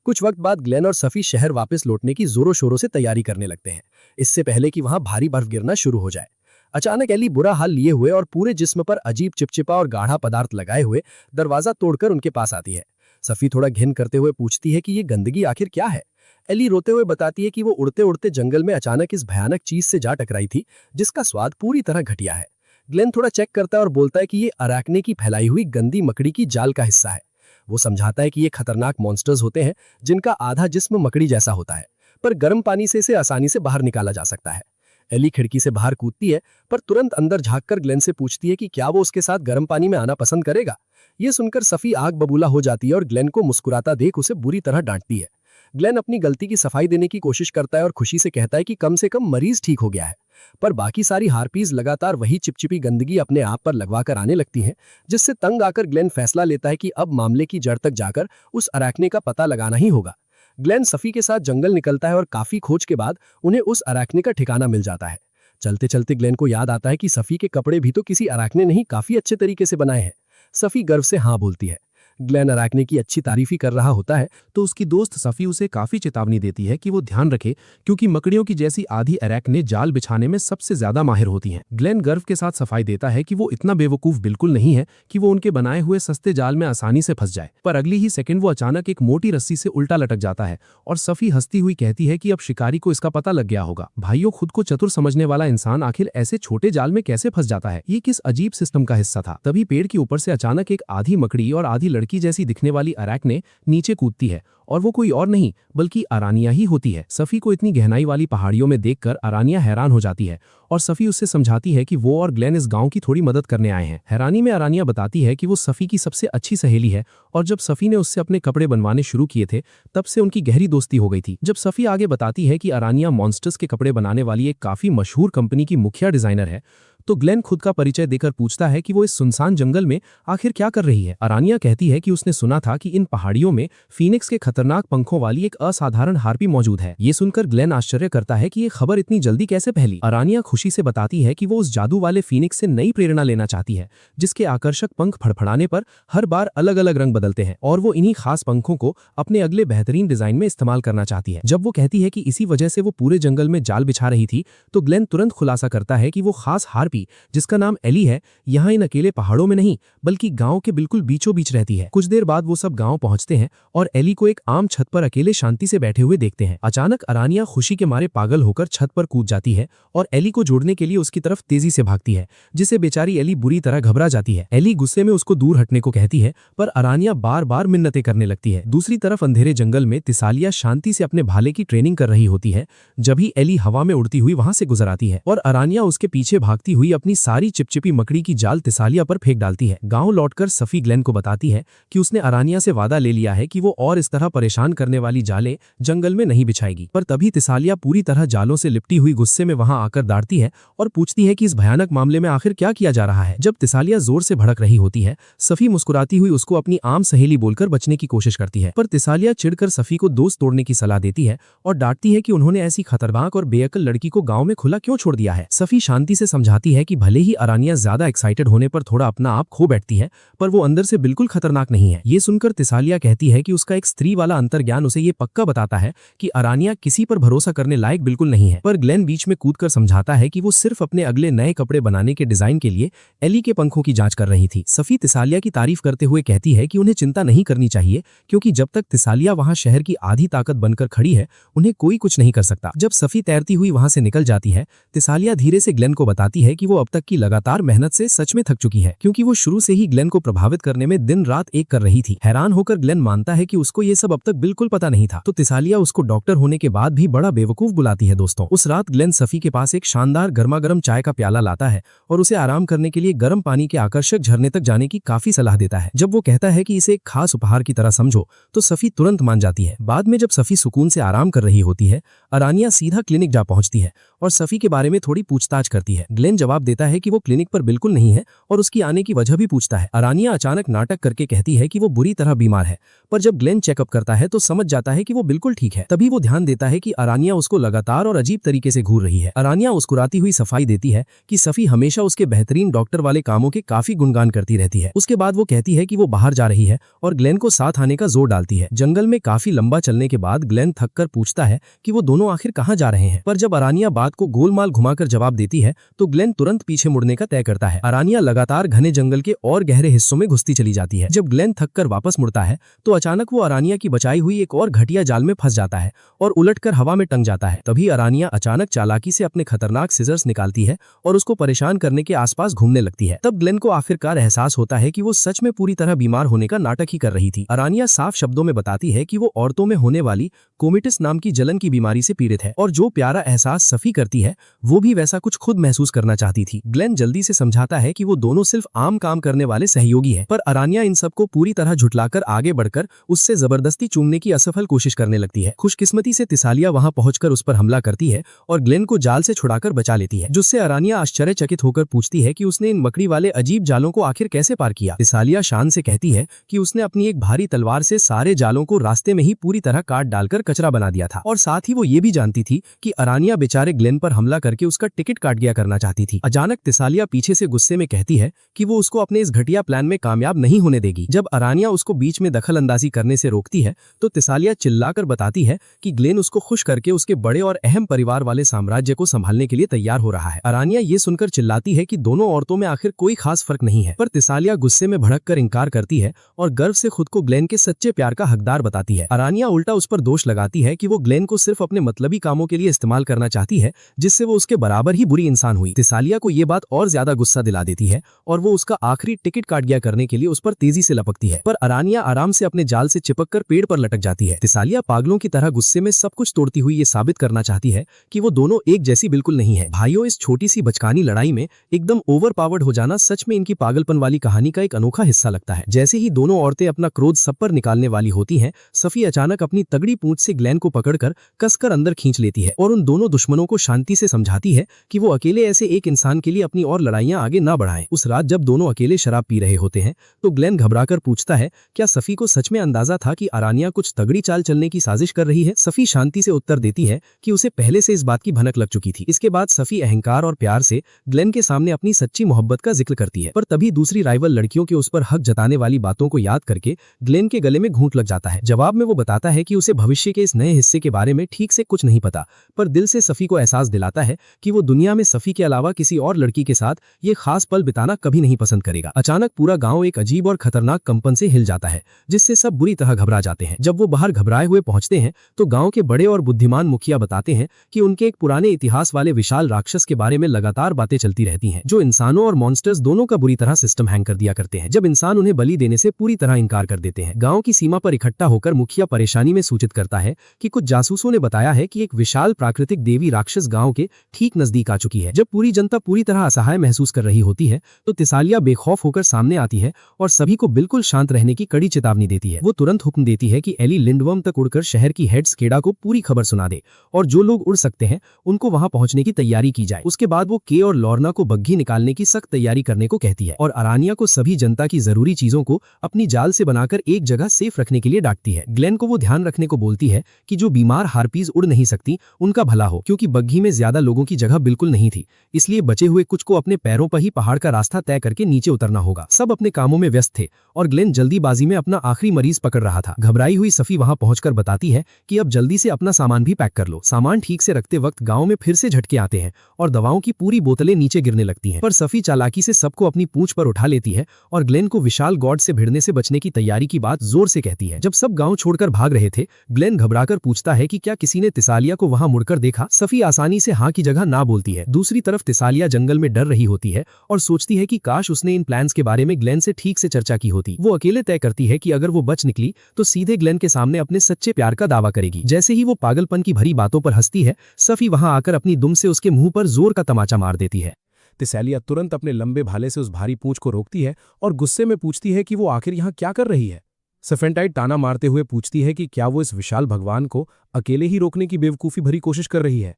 कुछ वक्त बाद ग्लेन और सफी शहर वापस लौटने की जोरों शोरों से तैयारी करने लगते हैं, इससे पहले कि वहां भारी बर्फ गिरना शुरू हो जाए। अचानक एली बुरा हाल लिए हुए और पूरे जिस्म पर अजीब चिपचिपा और गाढ़ा पदार्थ लगाए हुए दरवाजा तोड़कर उनके पास आती है। सफी थोड़ा घिन करते हुए पूछती है कि ये गंदगी आखिर क्या है। एली रोते हुए बताती है कि वो उड़ते उड़ते जंगल में अचानक इस भयानक चीज से जा टकराई थी जिसका स्वाद पूरी तरह घटिया है। ग्लेन थोड़ा चेक करता है और बोलता है कि ये अराकने की फैलाई हुई गंदी मकड़ी की जाल का हिस्सा है। वो समझाता है कि ये खतरनाक मॉन्स्टर्स होते हैं जिनका आधा जिस्म मकड़ी जैसा होता है, पर गर्म पानी से इसे आसानी से बाहर निकाला जा सकता है। एली खिड़की से बाहर कूदती है, पर तुरंत अंदर झांककर ग्लेन से पूछती है कि क्या वो उसके साथ गर्म पानी में आना पसंद करेगा। ये सुनकर सफी आग बबूला हो जाती है और ग्लेन को मुस्कुराता देख उसे बुरी तरह डांटती है। ग्लेन अपनी गलती की सफाई देने की कोशिश करता है और खुशी से कहता है कि कम से कम मरीज ठीक हो गया है, पर बाकी सारी हार्पीज लगातार वही चिपचिपी गंदगी अपने आप पर लगवाकर आने लगती हैं, जिससे तंग आकर ग्लेन फैसला लेता है कि अब मामले की जड़ तक जाकर उस अराकने का पता लगाना ही होगा। ग्लेन सफी के साथ जंगल निकलता है और काफी खोज के बाद उन्हें उस अराकने का ठिकाना मिल जाता है। चलते चलते ग्लेन को याद आता है कि सफी के कपड़े भी तो किसी अराकने ने ही काफी अच्छे तरीके से बनाए हैं। सफी गर्व से हाँ बोलती है। ग्लेन अराकने की अच्छी तारीफ ही कर रहा होता है तो उसकी दोस्त सफी उसे काफी चेतावनी देती है कि वो ध्यान रखे क्योंकि मकड़ियों की जैसी आधी अराकने जाल बिछाने में सबसे ज्यादा माहिर होती हैं। ग्लेन गर्व के साथ सफाई देता है कि वो इतना बेवकूफ बिल्कुल नहीं है कि वो उनके बनाए हुए सस्ते जाल में आसानी से फंस जाए, पर अगली ही सेकंड वो अचानक एक मोटी रस्सी से उल्टा लटक जाता है और सफी हंसती हुई कहती है कि अब शिकारी को इसका पता लग गया होगा। भाइयों, खुद को चतुर समझने वाला इंसान आखिर ऐसे छोटे जाल में कैसे फंस जाता है, ये किस अजीब सिस्टम का हिस्सा था। तभी पेड़ के ऊपर से अचानक एक आधी मकड़ी और आधी लड़की जैसी दिखने वाली अराकने नीचे कूदती है और वो कोई और नहीं बल्कि अरानिया ही होती है। सफी को इतनी गहराई वाली पहाड़ियों में देखकर अरानिया हैरान हो जाती है और सफी उससे समझाती है कि वो और ग्लेन इस गांव की थोड़ी मदद करने आए हैं। हैरानी में अरानिया बताती है कि वो सफी की सबसे अच्छी सहेली है और जब सफी ने उससे अपने कपड़े बनवाने शुरू किए थे तब से उनकी गहरी दोस्ती हो गई थी। जब सफी आगे बताती है कि अरानिया मॉन्स्टर्स के कपड़े बनाने वाली एक काफी मशहूर कंपनी की मुखिया डिजाइनर है तो ग्लेन खुद का परिचय देकर पूछता है कि वो इस सुनसान जंगल में आखिर क्या कर रही है। अरानिया कहती है कि उसने सुना था कि इन पहाड़ियों में फीनिक्स के खतरनाक पंखों वाली एक असाधारण हार्पी मौजूद है। ये सुनकर ग्लेन आश्चर्य करता है कि ये खबर इतनी जल्दी कैसे फैली। अरानिया खुशी से बताती है कि वो उस जादू वाले फीनिक्स से नई प्रेरणा लेना चाहती है, जिसके आकर्षक पंख फड़फड़ाने पर हर बार अलग अलग रंग बदलते हैं, और वो इन्हीं खास पंखों को अपने अगले बेहतरीन डिजाइन में इस्तेमाल करना चाहती है। जब वो कहती है कि इसी वजह से वो पूरे जंगल में जाल बिछा रही थी, तो ग्लेन तुरंत खुलासा करता है कि वो खास हार्पी, जिसका नाम एली है, यहाँ इन अकेले पहाड़ों में नहीं बल्कि गांव के बिल्कुल बीचों बीच रहती है। कुछ देर बाद वो सब गांव पहुंचते हैं और एली को एक आम छत पर अकेले शांति से बैठे हुए देखते हैं। अचानक अरानिया खुशी के मारे पागल होकर छत पर कूद जाती है और एली को जोड़ने के लिए उसकी तरफ तेजी से भागती है, जिससे बेचारी एली बुरी तरह घबरा जाती है। एली गुस्से में उसको दूर हटने को कहती है, पर अरानिया बार बार मिन्नतें करने लगती है। दूसरी तरफ अंधेरे जंगल में तिसालिया शांति से अपने भाले की ट्रेनिंग कर रही होती है, जब ही एली हवा में उड़ती हुई वहां से गुजर आती है और अरानिया उसके पीछे भागती हुई अपनी सारी चिपचिपी मकड़ी की जाल तिसालिया पर फेंक डालती है। गांव लौटकर सफी ग्लेन को बताती है कि उसने अरानिया से वादा ले लिया है कि वो और इस तरह परेशान करने वाली जालें जंगल में नहीं बिछाएगी। पर तभी तिसालिया पूरी तरह जालों से लिपटी हुई गुस्से में वहां आकर दाड़ती है और पूछती है कि इस भयानक मामले में आखिर क्या किया जा रहा है। जब तिसालिया जोर से भड़क रही होती है, सफी मुस्कुराती हुई उसको अपनी आम सहेली बोलकर बचने की कोशिश करती है, पर तिसालिया चिढ़कर सफी को दोस्त तोड़ने की सलाह देती है और डांटती है कि उन्होंने ऐसी खतरनाक और बेअक्ल लड़की को गांव में खुला क्यों छोड़ दिया है। सफी शांति से समझाती है कि भले ही अरानिया ज्यादा एक्साइटेड होने पर थोड़ा अपना आप खो बैठती है, पर वो अंदर से बिल्कुल खतरनाक नहीं है। ये सुनकर तिसालिया कहती है कि उसका एक स्त्री वाला अंतर्ज्ञान उसे ये पक्का बताता है कि अरानिया किसी पर भरोसा करने लायक बिल्कुल नहीं है। पर ग्लेन बीच में कूदकर समझाता है कि वो सिर्फ अपने अगले नए कपड़े बनाने के डिजाइन के लिए एली के पंखों की जांच कर रही थी। सफी तिसालिया की तारीफ करते हुए कहती है कि उन्हें चिंता नहीं करनी चाहिए, क्योंकि जब तक तिसालिया वहां शहर की आधी ताकत बनकर खड़ी है, उन्हें कोई कुछ नहीं कर सकता। जब सफी तैरती हुई वहां से निकल जाती है, तिसालिया धीरे से ग्लेन को बताती है कि वो अब तक की लगातार मेहनत से सच में थक चुकी है, क्योंकि वो शुरू से ही ग्लेन को प्रभावित करने में दिन रात एक कर रही थी। हैरान होकर ग्लेन मानता है कि उसको ये सब अब तक बिल्कुल पता नहीं था, तो तिसालिया उसको डॉक्टर होने के बाद भी बड़ा बेवकूफ बुलाती है। दोस्तों, उस रात ग्लेन सफी के पास एक शानदार गर्मा-गर्म चाय का प्याला लाता है और उसे आराम करने के लिए गर्म पानी के आकर्षक झरने तक जाने की काफी सलाह देता है। जब वो कहता है कि इसे एक खास उपहार की तरह समझो, तो सफी तुरंत मान जाती है। बाद में जब सफी सुकून से आराम कर रही होती है, अरानिया सीधा क्लिनिक जा पहुंचती है और सफी के बारे में थोड़ी पूछताछ करती है। ग्लेन जवाब देता है कि वो क्लिनिक पर बिल्कुल नहीं है और उसकी आने की वजह भी पूछता है। अरानिया अचानक नाटक करके कहती है कि वो बुरी तरह बीमार है, पर जब ग्लेन चेकअप करता है तो समझ जाता है कि वो बिल्कुल ठीक है। तभी वो ध्यान देता है कि अरानिया उसको लगातार और अजीब तरीके से घूर रही है। अरानिया मुस्कुराती हुई सफाई देती है कि सफी हमेशा उसके बेहतरीन डॉक्टर वाले कामों के काफी गुणगान करती रहती है। उसके बाद वो कहती है कि वो बाहर जा रही है और ग्लेन को साथ आने का जोर डालती है। जंगल में काफी लंबा चलने के बाद ग्लेन थककर पूछता है कि वो दोनों आखिर कहाँ जा रहे हैं, पर जब अरानिया बात को गोलमाल घुमाकर जवाब देती है तो ग्लेन तुरंत पीछे मुड़ने का तय करता है। अरानिया लगातार घने जंगल के और गहरे हिस्सों में घुसती चली जाती है। जब ग्लेन थककर वापस मुड़ता है तो अचानक वो अरानिया की बचाई हुई एक और घटिया जाल में फंस जाता है और उलटकर हवा में टंग जाता है। तभी अरानिया अचानक चालाकी से अपने खतरनाक सिजर्स निकालती है और उसको परेशान करने के आसपास घूमने लगती है। तब ग्लेन को आखिरकार एहसास होता है कि वो सच में पूरी तरह बीमार होने का नाटक ही कर रही थी। अरानिया साफ शब्दों में बताती है कि वो औरतों में होने वाली कोमिटिस नाम की जलन की बीमारी से पीड़ित है और जो प्यारा एहसास सफी करती है वो भी वैसा कुछ खुद महसूस करना चाहती थी। ग्लेन जल्दी से समझाता है कि वो दोनों सिर्फ आम काम करने वाले सहयोगी हैं, पर अरानिया इन सबको पूरी तरह झुठलाकर आगे बढ़कर उससे जबरदस्ती चूमने की असफल कोशिश करने लगती है। खुशकिस्मती से तिसालिया वहां पहुंचकर उस पर हमला करती है और ग्लेन को जाल से छुड़ाकर बचा लेती है, जिससे अरानिया आश्चर्यचकित होकर पूछती है कि उसने इन मकड़ी वाले अजीब जालों को आखिर कैसे पार किया। तिसालिया शान से कहती है कि उसने अपनी एक भारी तलवार से सारे जालों को रास्ते में ही पूरी तरह काट डालकर कचरा बना दिया था और साथ ही वो ये भी जानती थी कि अरानिया बेचारे ग्लेन पर हमला करके उसका टिकट काट गया करना चाहती थी। अचानक तिसालिया पीछे से गुस्से में कहती है कि वो उसको अपने इस घटिया प्लान में कामयाब नहीं होने देगी। जब अरानिया उसको बीच में दखल अंदाजी करने से रोकती है तो तिसालिया चिल्लाकर बताती है कि ग्लेन उसको खुश करके उसके बड़े और अहम परिवार वाले साम्राज्य को संभालने के लिए तैयार हो रहा है। अरानिया ये सुनकर चिल्लाती है कि दोनों औरतों में आखिर कोई खास फर्क नहीं है, पर तिसालिया गुस्से में भड़ककर इनकार करती है और गर्व से खुद को ग्लेन के सच्चे प्यार का हकदार बताती है। अरानिया उल्टा उस पर दोष लगाती है कि वो ग्लेन को सिर्फ अपने मतलबी कामों के लिए इस्तेमाल करना चाहती है, जिससे वो उसके बराबर ही बुरी इंसान हुई। तिसालिया को ये बात और ज्यादा गुस्सा दिला देती है और वो उसका आखिरी टिकट काट गया करने के लिए उस पर तेजी से लपकती है, पर अरानिया आराम से अपने जाल से चिपककर पेड़ पर लटक जाती है। तिसालिया पागलों की तरह गुस्से में सब कुछ तोड़ती हुई ये साबित करना चाहती है कि वो दोनों एक जैसी बिल्कुल नहीं है। भाइयों, इस छोटी सी बचकानी लड़ाई में एकदम ओवर पावर्ड हो जाना सच में इनकी पागलपन वाली कहानी का एक अनोखा हिस्सा लगता है। जैसे ही दोनों औरतें अपना क्रोध सब पर निकालने वाली होती हैं, सफी अचानक अपनी तगड़ी पूंछ से ग्लेन को पकड़कर कसकर अंदर खींच लेती है और उन दोनों दुश्मनों को शांति से समझाती है कि वो अकेले ऐसे एक इंसान के लिए अपनी और लड़ाइयां आगे ना बढ़ाएं। उस रात जब दोनों अकेले शराब पी रहे होते हैं तो ग्लेन घबराकर पूछता है, क्या सफी को सच में अंदाजा था कि अरानिया कुछ तगड़ी चाल चलने की साजिश कर रही है? सफी शांति से उत्तर देती है कि उसे पहले से इस बात की भनक लग चुकी थी। इसके बाद सफी अहंकार और प्यार से ग्लेन के सामने अपनी सच्ची मोहब्बत का जिक्र करती है, पर तभी दूसरी राइवल लड़कियों के उस पर हक जताने वाली बातों को याद करके ग्लेन के गले में घूंट लग जाता है। जवाब में वो बताता है कि उसे भविष्य के इस नए हिस्से के बारे में ठीक से कुछ नहीं पता, पर दिल से सफी को एहसास दिलाता है कि वो दुनिया में सफी के अलावा किसी और लड़की के साथ ये खास पल बिताना कभी नहीं पसंद करेगा। अचानक पूरा गांव एक अजीब और खतरनाक कंपन से हिल जाता है, जिससे सब बुरी तरह घबरा जाते हैं। जब वो बाहर घबराए हुए पहुंचते हैं तो गांव के बड़े और बुद्धिमान मुखिया बताते हैं कि उनके एक पुराने इतिहास वाले विशाल राक्षस के बारे में लगातार बातें चलती रहती हैं, जो इंसानों और मॉन्स्टर्स दोनों का बुरी तरह सिस्टम हैंग कर दिया करते हैं, जब इंसान उन्हें बलि देने से पूरी तरह इनकार कर देते हैं। गांव की सीमा पर इकट्ठा होकर मुखिया परेशानी में सूचित करता है कि कुछ जासूसों ने बताया है कि एक विशाल प्राकृतिक देवी राक्षस गांव के ठीक नजदीक आ चुकी है। जब पूरी जनता पूरी तरह असहाय महसूस कर रही होती है तो तिसालिया बेखौफ होकर सामने आती है और सभी को बिल्कुल शांत रहने की कड़ी चेतावनी देती है। वो तुरंत हुक्म देती है कि एली लिंडवर्म तक उड़कर शहर की हेड स्केडा को पूरी खबर सुना दे और जो लोग उड़ सकते हैं उनको वहां पहुंचने की तैयारी की जाए। उसके बाद वो के और लॉर्ना को बग्घी निकालने की सख्त तैयारी करने को कहती है और अरानिया को सभी जनता की जरूरी चीजों को अपनी जाल से बनाकर एक जगह सेफ रखने के लिए डांटती है। ग्लेन को वो ध्यान रखने को बोलती है कि जो बीमार हार्पीज उड़ नहीं सकती उनका भला हो, क्योंकि बग्घी में ज्यादा लोगों की जगह बिल्कुल नहीं थी, इसलिए बचे हुए कुछ को अपने पैरों पर ही पहाड़ का रास्ता तय करके नीचे उतरना होगा। सब अपने कामों में व्यस्त थे और ग्लेन जल्दीबाजी में अपना आखिरी मरीज पकड़ रहा था। घबराई हुई सफी वहां पहुंचकर बताती है कि अब जल्दी से अपना सामान भी पैक कर लो। सामान ठीक से रखते वक्त गांव में फिर से झटके आते हैं और दवाओं की पूरी बोतलें नीचे गिरने लगती हैं, पर सफी चालाकी से सबको अपनी पूंछ पर उठा लेती है और ग्लेन को विशाल गॉड से भिड़ने से बचने की तैयारी की बात जोर से कहती है। जब सब गांव छोड़कर भाग रहे थे, ग्लेन घबराकर पूछता है कि क्या किसी ने तिसालिया को वहां मुड़कर देखा? सफी आसानी से हाँ की जगह ना बोलती है। दूसरी तरफ तिसालिया जंगल में डर रही होती है और सोचती है कि काश उसने इन प्लान्स के बारे में ग्लेन से ठीक से चर्चा की होती। वो अकेले तय करती है कि अगर वो बच निकली तो सीधे ग्लेन के सामने अपने सच्चे प्यार का दावा करेगी। जैसे ही वो पागलपन की भरी बातों पर हंसती है, सफी वहां आकर अपनी दुम से उसके मुंह पर जोर का तमाचा मार देती है। तिसालिया तुरंत अपने लंबे भाले से उस भारी पूंछ को रोकती है और गुस्से में पूछती है कि वो आखिर यहाँ क्या कर रही है। सफेंटाइट ताना मारते हुए पूछती है कि क्या वो इस विशाल भगवान को अकेले ही रोकने की बेवकूफी भरी कोशिश कर रही है।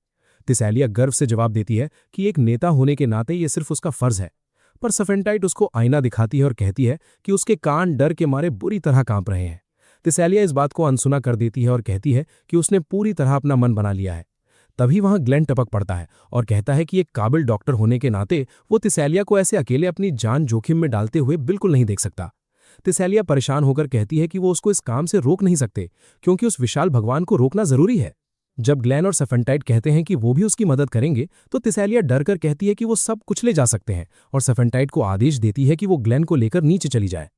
तिसालिया गर्व से जवाब देती है कि एक नेता होने के नाते ये सिर्फ उसका फर्ज है, पर सफेंटाइट उसको आईना दिखाती है और कहती है कि उसके कान डर के मारे बुरी तरह कांप रहे हैं। तिसालिया इस बात को अनसुना कर देती है और कहती है कि उसने पूरी तरह अपना मन बना लिया है। तभी वहां ग्लेन टपक पड़ता है और कहता है कि एक काबिल डॉक्टर होने के नाते वो तिसालिया को ऐसे अकेले अपनी जान जोखिम में डालते हुए बिल्कुल नहीं देख सकता। तिसालिया परेशान होकर कहती है कि वो उसको इस काम से रोक नहीं सकते, क्योंकि उस विशाल भगवान को रोकना जरूरी है। जब ग्लेन और सफेंटाइट कहते हैं कि वो भी उसकी मदद करेंगे तो तिसालिया डर कर कहती है कि वो सब कुछ ले जा सकते हैं और सफेंटाइट को आदेश देती है कि वो ग्लेन को लेकर नीचे चली जाए।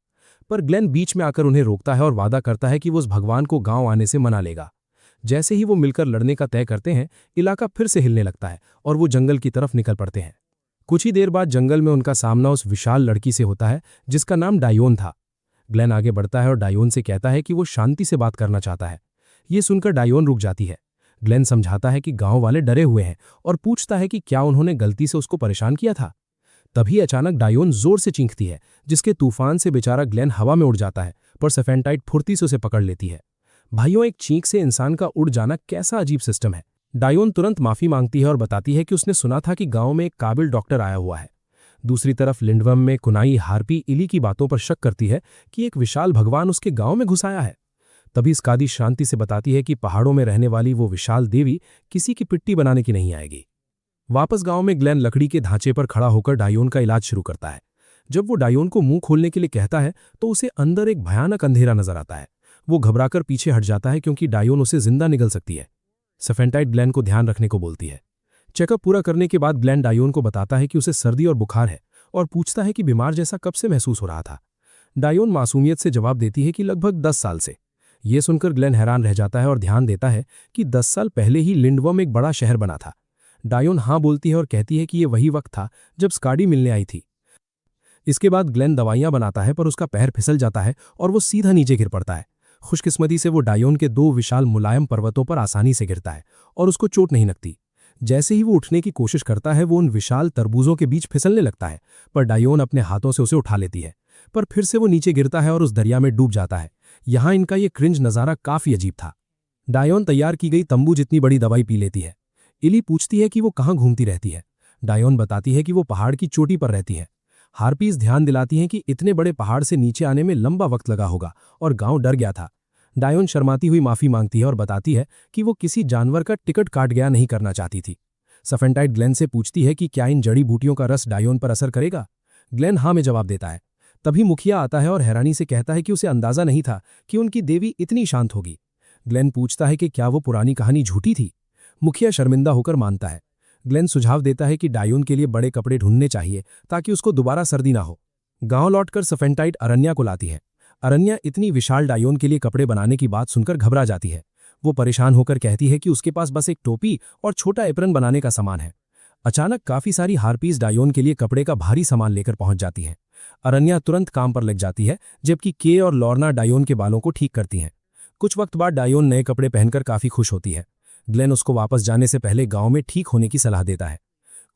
पर ग्लेन बीच में आकर उन्हें रोकता है और वादा करता है कि वो उस भगवान को गांव आने से मना लेगा। जैसे ही वो मिलकर लड़ने का तय करते हैं, इलाका फिर से हिलने लगता है और वो जंगल की तरफ निकल पड़ते हैं। कुछ ही देर बाद जंगल में उनका सामना उस विशाल लड़की से होता है जिसका नाम डायोन था। ग्लेन आगे बढ़ता है और डायोन से कहता है कि वो शांति से बात करना चाहता है। ये सुनकर डायोन रुक जाती है। ग्लेन समझाता है कि गांव वाले डरे हुए हैं और पूछता है कि क्या उन्होंने गलती से उसको परेशान किया था। तभी अचानक डायोन जोर से चींखती है, जिसके तूफान से बेचारा ग्लेन हवा में उड़ जाता है, पर सफेंटाइट फुर्ती से उसे पकड़ लेती है। भाइयों, एक चींख से इंसान का उड़ जाना कैसा अजीब सिस्टम है। डायोन तुरंत माफी मांगती है और बताती है कि उसने सुना था कि गांव में एक काबिल डॉक्टर आया हुआ है। दूसरी तरफ लिंडवर्म में कुनाई हार्पी इली की बातों पर शक करती है कि एक विशाल भगवान उसके गांव में घुस आया है। तभी स्कादी शांति से बताती है कि पहाड़ों में रहने वाली वो विशाल देवी किसी की पिट्टी बनाने की नहीं आएगी। वापस गांव में ग्लेन लकड़ी के ढांचे पर खड़ा होकर डायोन का इलाज शुरू करता है। जब वो डायोन को मुंह खोलने के लिए कहता है तो उसे अंदर एक भयानक अंधेरा नजर आता है। वो घबराकर पीछे हट जाता है क्योंकि डायोन उसे जिंदा निगल सकती है। सफेंटाइट ग्लेन को ध्यान रखने को बोलती है। चेकअप पूरा करने के बाद ग्लेन डायोन को बताता है कि उसे सर्दी और बुखार है और पूछता है कि बीमार जैसा कब से महसूस हो रहा था। डायोन मासूमियत से जवाब देती है कि लगभग 10 साल से। ये सुनकर ग्लेन हैरान रह जाता है और ध्यान देता है कि 10 साल पहले ही लिंडवर्म एक बड़ा शहर बना था। डायोन हाँ बोलती है और कहती है कि ये वही वक्त था जब स्काडी मिलने आई थी। इसके बाद ग्लेन दवाइयां बनाता है, पर उसका पैर फिसल जाता है और वो सीधा नीचे गिर पड़ता है। खुशकिस्मती से वो डायोन के 2 विशाल मुलायम पर्वतों पर आसानी से गिरता है और उसको चोट नहीं लगती। जैसे ही वो उठने की कोशिश करता है, वो उन विशाल तरबूजों के बीच फिसलने लगता है, पर डायोन अपने हाथों से उसे उठा लेती है। पर फिर से वो नीचे गिरता है और उस दरिया में डूब जाता है। यहाँ इनका ये क्रिंज नज़ारा काफी अजीब था। डायोन तैयार की गई तंबू जितनी बड़ी दवाई पी लेती है। इली पूछती है कि वो कहाँ घूमती रहती है। डायोन बताती है कि वो पहाड़ की चोटी पर रहती है। हार्पीज ध्यान दिलाती हैं कि इतने बड़े पहाड़ से नीचे आने में लंबा वक्त लगा होगा और गांव डर गया था। डायोन शर्माती हुई माफी मांगती है और बताती है कि वो किसी जानवर का टिकट काट गया नहीं करना चाहती थी। सफेंटाइट ग्लेन से पूछती है कि क्या इन जड़ी बूटियों का रस डायोन पर असर करेगा। ग्लेन हाँ में जवाब देता है। तभी मुखिया आता है और हैरानी से कहता है कि उसे अंदाजा नहीं था कि उनकी देवी इतनी शांत होगी। ग्लेन पूछता है कि क्या वो पुरानी कहानी झूठी थी। मुखिया शर्मिंदा होकर मानता है। ग्लेन सुझाव देता है कि डायोन के लिए बड़े कपड़े ढूंढने चाहिए ताकि उसको दोबारा सर्दी ना हो। गांव लौटकर सफेंटाइट अरण्या को लाती है। अरण्या इतनी विशाल डायोन के लिए कपड़े बनाने की बात सुनकर घबरा जाती है। वो परेशान होकर कहती है कि उसके पास बस एक टोपी और छोटा एप्रन बनाने का सामान है। अचानक काफी सारी हार्पीज डायोन के लिए कपड़े का भारी सामान लेकर पहुंच जाती हैं। अरण्या तुरंत काम पर लग जाती है, जबकि के और लॉर्ना डायोन के बालों को ठीक करती हैं। कुछ वक्त बाद डायोन नए कपड़े पहनकर काफी खुश होती है। ग्लेन उसको वापस जाने से पहले गांव में ठीक होने की सलाह देता है।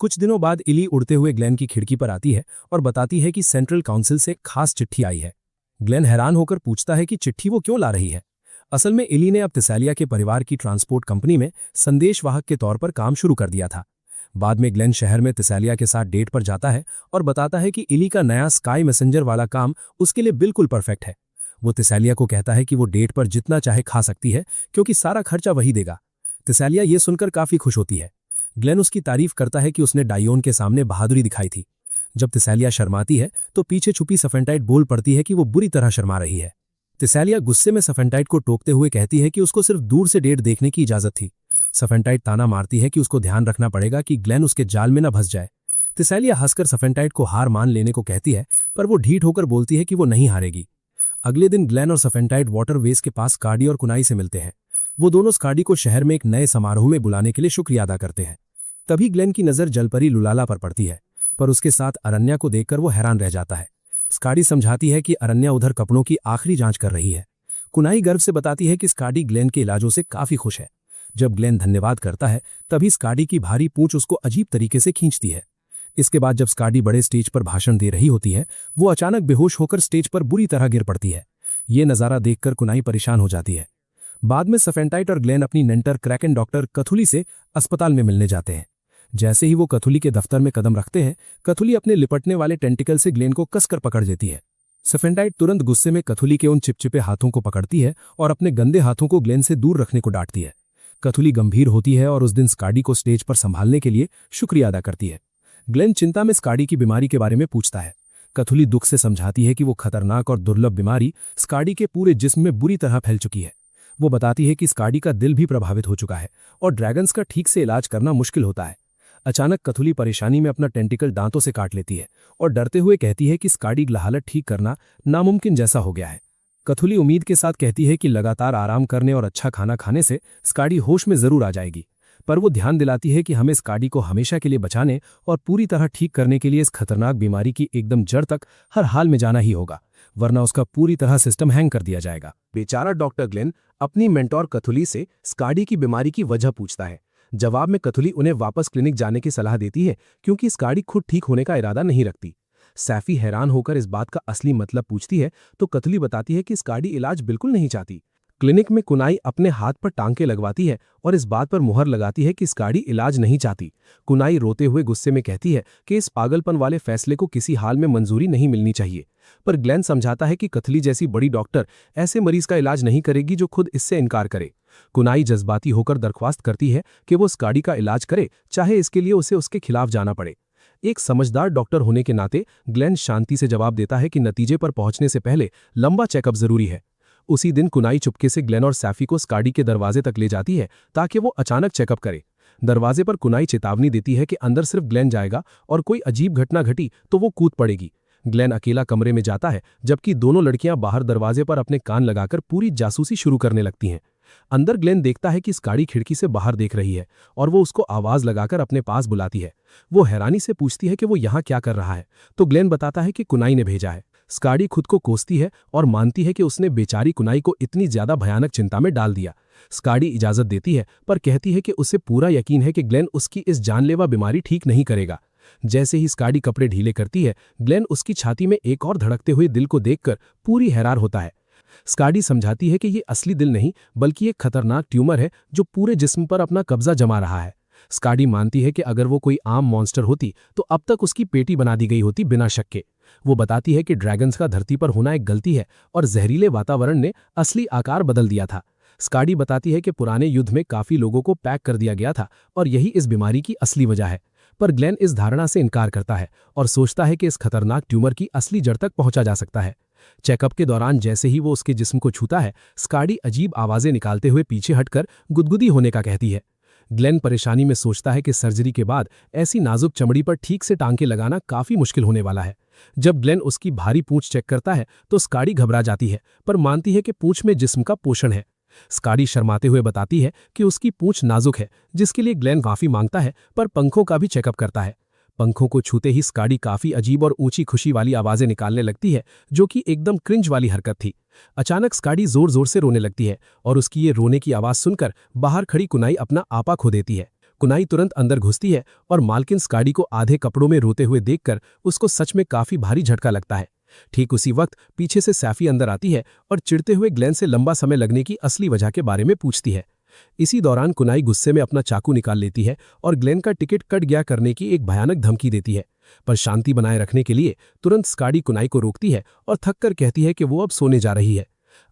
कुछ दिनों बाद इली उड़ते हुए ग्लेन की खिड़की पर आती है और बताती है कि सेंट्रल काउंसिल से खास चिट्ठी आई है। ग्लेन हैरान होकर पूछता है कि चिट्ठी वो क्यों ला रही है। असल में इली ने अब तिसालिया के परिवार की ट्रांसपोर्ट कंपनी में संदेशवाहक के तौर पर काम शुरू कर दिया था। बाद में ग्लेन शहर में तिसालिया के साथ डेट पर जाता है और बताता है कि इली का नया स्काई मैसेंजर वाला काम उसके लिए बिल्कुल परफेक्ट है। वो तिसालिया को कहता है कि वो डेट पर जितना चाहे खा सकती है क्योंकि सारा खर्चा वही देगा। तिसालिया ये सुनकर काफी खुश होती है। ग्लेन उसकी तारीफ करता है कि उसने डायोन के सामने बहादुरी दिखाई थी। जब तिसालिया शर्माती है तो पीछे छुपी सफेंटाइट बोल पड़ती है कि वो बुरी तरह शर्मा रही है। तिसालिया गुस्से में सफेंटाइट को टोकते हुए कहती है कि उसको सिर्फ दूर से डेट देखने की इजाजत थी। सफेंटाइट ताना मारती है कि उसको ध्यान रखना पड़ेगा कि ग्लेन उसके जाल में न फंस जाए। तिसालिया हंसकर सफेंटाइट को हार मान लेने को कहती है, पर वो ढीठ होकर बोलती है कि वो नहीं हारेगी। अगले दिन ग्लेन और सफेंटाइट वाटरवेज के पास स्कार्डी और कुनाई से मिलते हैं। वो दोनों स्कार्डी को शहर में एक नए समारोह में बुलाने के लिए शुक्रिया अदा करते हैं। तभी ग्लेन की नजर जलपरी लुलाला पर पड़ती है, पर उसके साथ अरण्या को देखकर वो हैरान रह जाता है। स्कार्डी समझाती है कि अरण्या उधर कपड़ों की आखिरी जांच कर रही है। कुनाई गर्व से बताती है कि स्कार्डी ग्लेन के इलाजों से काफी खुश है। जब ग्लेन धन्यवाद करता है तभी स्कार्डी की भारी पूंछ उसको अजीब तरीके से खींचती है। इसके बाद जब स्कार्डी बड़े स्टेज पर भाषण दे रही होती है, वो अचानक बेहोश होकर स्टेज पर बुरी तरह गिर पड़ती है। ये नज़ारा देखकर कुनाई परेशान हो जाती है। बाद में सफेंटाइट और ग्लेन अपनी नेंटर क्रैकन डॉक्टर कथुली से अस्पताल में मिलने जाते हैं। जैसे ही वो कथुली के दफ्तर में कदम रखते हैं, कथुली अपने लिपटने वाले टेंटिकल से ग्लेन को कसकर पकड़ देती है। सफेंटाइट तुरंत गुस्से में कथुली के उन चिपचिपे हाथों को पकड़ती है और अपने गंदे हाथों को ग्लेन से दूर रखने को डांटती है। कथुली गंभीर होती है और उस दिन स्कार्डी को स्टेज पर संभालने के लिए शुक्रिया अदा करती है। ग्लेन चिंता में स्कार्डी की बीमारी के बारे में पूछता है। कथुली दुख से समझाती है कि वो खतरनाक और दुर्लभ बीमारी स्कार्डी के पूरे जिस्म में बुरी तरह फैल चुकी है। वो बताती है कि स्कार्डी का दिल भी प्रभावित हो चुका है और ड्रैगन्स का ठीक से इलाज करना मुश्किल होता है। अचानक कथुली परेशानी में अपना टेंटिकल दांतों से काट लेती है और डरते हुए कहती है कि स्कार्डी की हालत ठीक करना नामुमकिन जैसा हो गया है। कथुली उम्मीद के साथ कहती है कि लगातार आराम करने और अच्छा खाना खाने से स्कार्डी होश में जरूर आ जाएगी, पर वो ध्यान दिलाती है कि हमें स्कार्डी को हमेशा के लिए बचाने और पूरी तरह ठीक करने के लिए इस खतरनाक बीमारी की एकदम जड़ तक हर हाल में जाना ही होगा, वरना उसका पूरी तरह सिस्टम हैंग कर दिया जाएगा। बेचारा डॉक्टर ग्लेन अपनी मेंटोर कथुली से स्कार्डी की बीमारी की वजह पूछता है। जवाब में कथुली उन्हें वापस क्लिनिक जाने की सलाह देती है क्योंकि स्कार्डी खुद ठीक होने का इरादा नहीं रखती। सैफी हैरान होकर इस बात का असली मतलब पूछती है तो कथुली बताती है कि स्कार्डी इलाज बिल्कुल नहीं चाहती। क्लिनिक में कुनाई अपने हाथ पर टांके लगवाती है और इस बात पर मुहर लगाती है कि स्कार्डी इलाज नहीं चाहती। कुनाई रोते हुए गुस्से में कहती है कि इस पागलपन वाले फैसले को किसी हाल में मंजूरी नहीं मिलनी चाहिए, पर ग्लेन समझाता है कि कथुली जैसी बड़ी डॉक्टर ऐसे मरीज का इलाज नहीं करेगी जो खुद इससे इनकार करे। कुनाई जज्बाती होकर दरख्वास्त करती है कि वो स्कार्डी का इलाज करे, चाहे इसके लिए उसे उसके खिलाफ जाना पड़े। एक समझदार डॉक्टर होने के नाते ग्लेन शांति से जवाब देता है कि नतीजे पर पहुंचने से पहले लंबा चेकअप जरूरी है। उसी दिन कुनाई चुपके से ग्लेन और सैफी को स्कार्डी के दरवाजे तक ले जाती है ताकि वो अचानक चेकअप करे। दरवाजे पर कुनाई चेतावनी देती है कि अंदर सिर्फ ग्लेन जाएगा और कोई अजीब घटना घटी तो वो कूद पड़ेगी। ग्लेन अकेला कमरे में जाता है, जबकि दोनों लड़कियां बाहर दरवाजे पर अपने कान लगाकर पूरी जासूसी शुरू करने लगती हैं। अंदर ग्लेन देखता है कि स्कार्डी खिड़की से बाहर देख रही है और वो उसको आवाज लगाकर अपने पास बुलाती है। वो हैरानी से पूछती है कि वो यहाँ क्या कर रहा है, तो ग्लेन बताता है कि कुनाई ने भेजा है। स्कार्डी खुद को कोसती है और मानती है कि उसने बेचारी कुनाई को इतनी ज्यादा भयानक चिंता में डाल दिया। स्कार्डी इजाजत देती है, पर कहती है कि उसे पूरा यकीन है कि ग्लेन उसकी इस जानलेवा बीमारी ठीक नहीं करेगा। जैसे ही स्कार्डी कपड़े ढीले करती है, ग्लेन उसकी छाती में एक और धड़कते हुए दिल को देखकर पूरी हैरान होता है। स्कार्डी समझाती है कि ये असली दिल नहीं बल्कि एक खतरनाक ट्यूमर है जो पूरे जिस्म पर अपना कब्जा जमा रहा है। स्काडी मानती है कि अगर वो कोई आम मॉन्स्टर होती तो अब तक उसकी पेटी बना दी गई होती बिना शक के। वो बताती है कि ड्रैगन्स का धरती पर होना एक गलती है और जहरीले वातावरण ने असली आकार बदल दिया था। स्काडी बताती है कि पुराने युद्ध में काफी लोगों को पैक कर दिया गया था और यही इस बीमारी की असली वजह है। पर ग्लेन इस धारणा से इनकार करता है और सोचता है कि इस खतरनाक ट्यूमर की असली जड़ तक पहुंचा जा सकता है। चेकअप के दौरान जैसे ही वो उसके जिस्म को छूता है, स्काडी अजीब आवाजें निकालते हुए पीछे हटकर गुदगुदी होने का कहती है। ग्लेन परेशानी में सोचता है कि सर्जरी के बाद ऐसी नाजुक चमड़ी पर ठीक से टांके लगाना काफी मुश्किल होने वाला है। जब ग्लेन उसकी भारी पूंछ चेक करता है तो स्काडी घबरा जाती है, पर मानती है कि पूंछ में जिस्म का पोषण है। स्काडी शर्माते हुए बताती है कि उसकी पूंछ नाजुक है, जिसके लिए ग्लेन माफी मांगता है, पर पंखों का भी चेकअप करता है। पंखों को छूते ही स्काडी काफी अजीब और ऊंची खुशी वाली आवाजें निकालने लगती है, जो कि एकदम क्रिंज वाली हरकत थी। अचानक स्काडी जोर जोर से रोने लगती है और उसकी ये रोने की आवाज सुनकर बाहर खड़ी कुनाई अपना आपा खो देती है। कुनाई तुरंत अंदर घुसती है और मालकिन स्काडी को आधे कपड़ों में रोते हुए देखकर उसको सच में काफी भारी झटका लगता है। ठीक उसी वक्त पीछे से सैफी अंदर आती है और चिढ़ते हुए ग्लेन से लंबा समय लगने की असली वजह के बारे में पूछती है। इसी दौरान कुनाई गुस्से में अपना चाकू निकाल लेती है और ग्लेन का टिकट कट गया करने की एक भयानक धमकी देती है। पर शांति बनाए रखने के लिए तुरंत स्काडी कुनाई को रोकती है और थककर कहती है कि वो अब सोने जा रही है।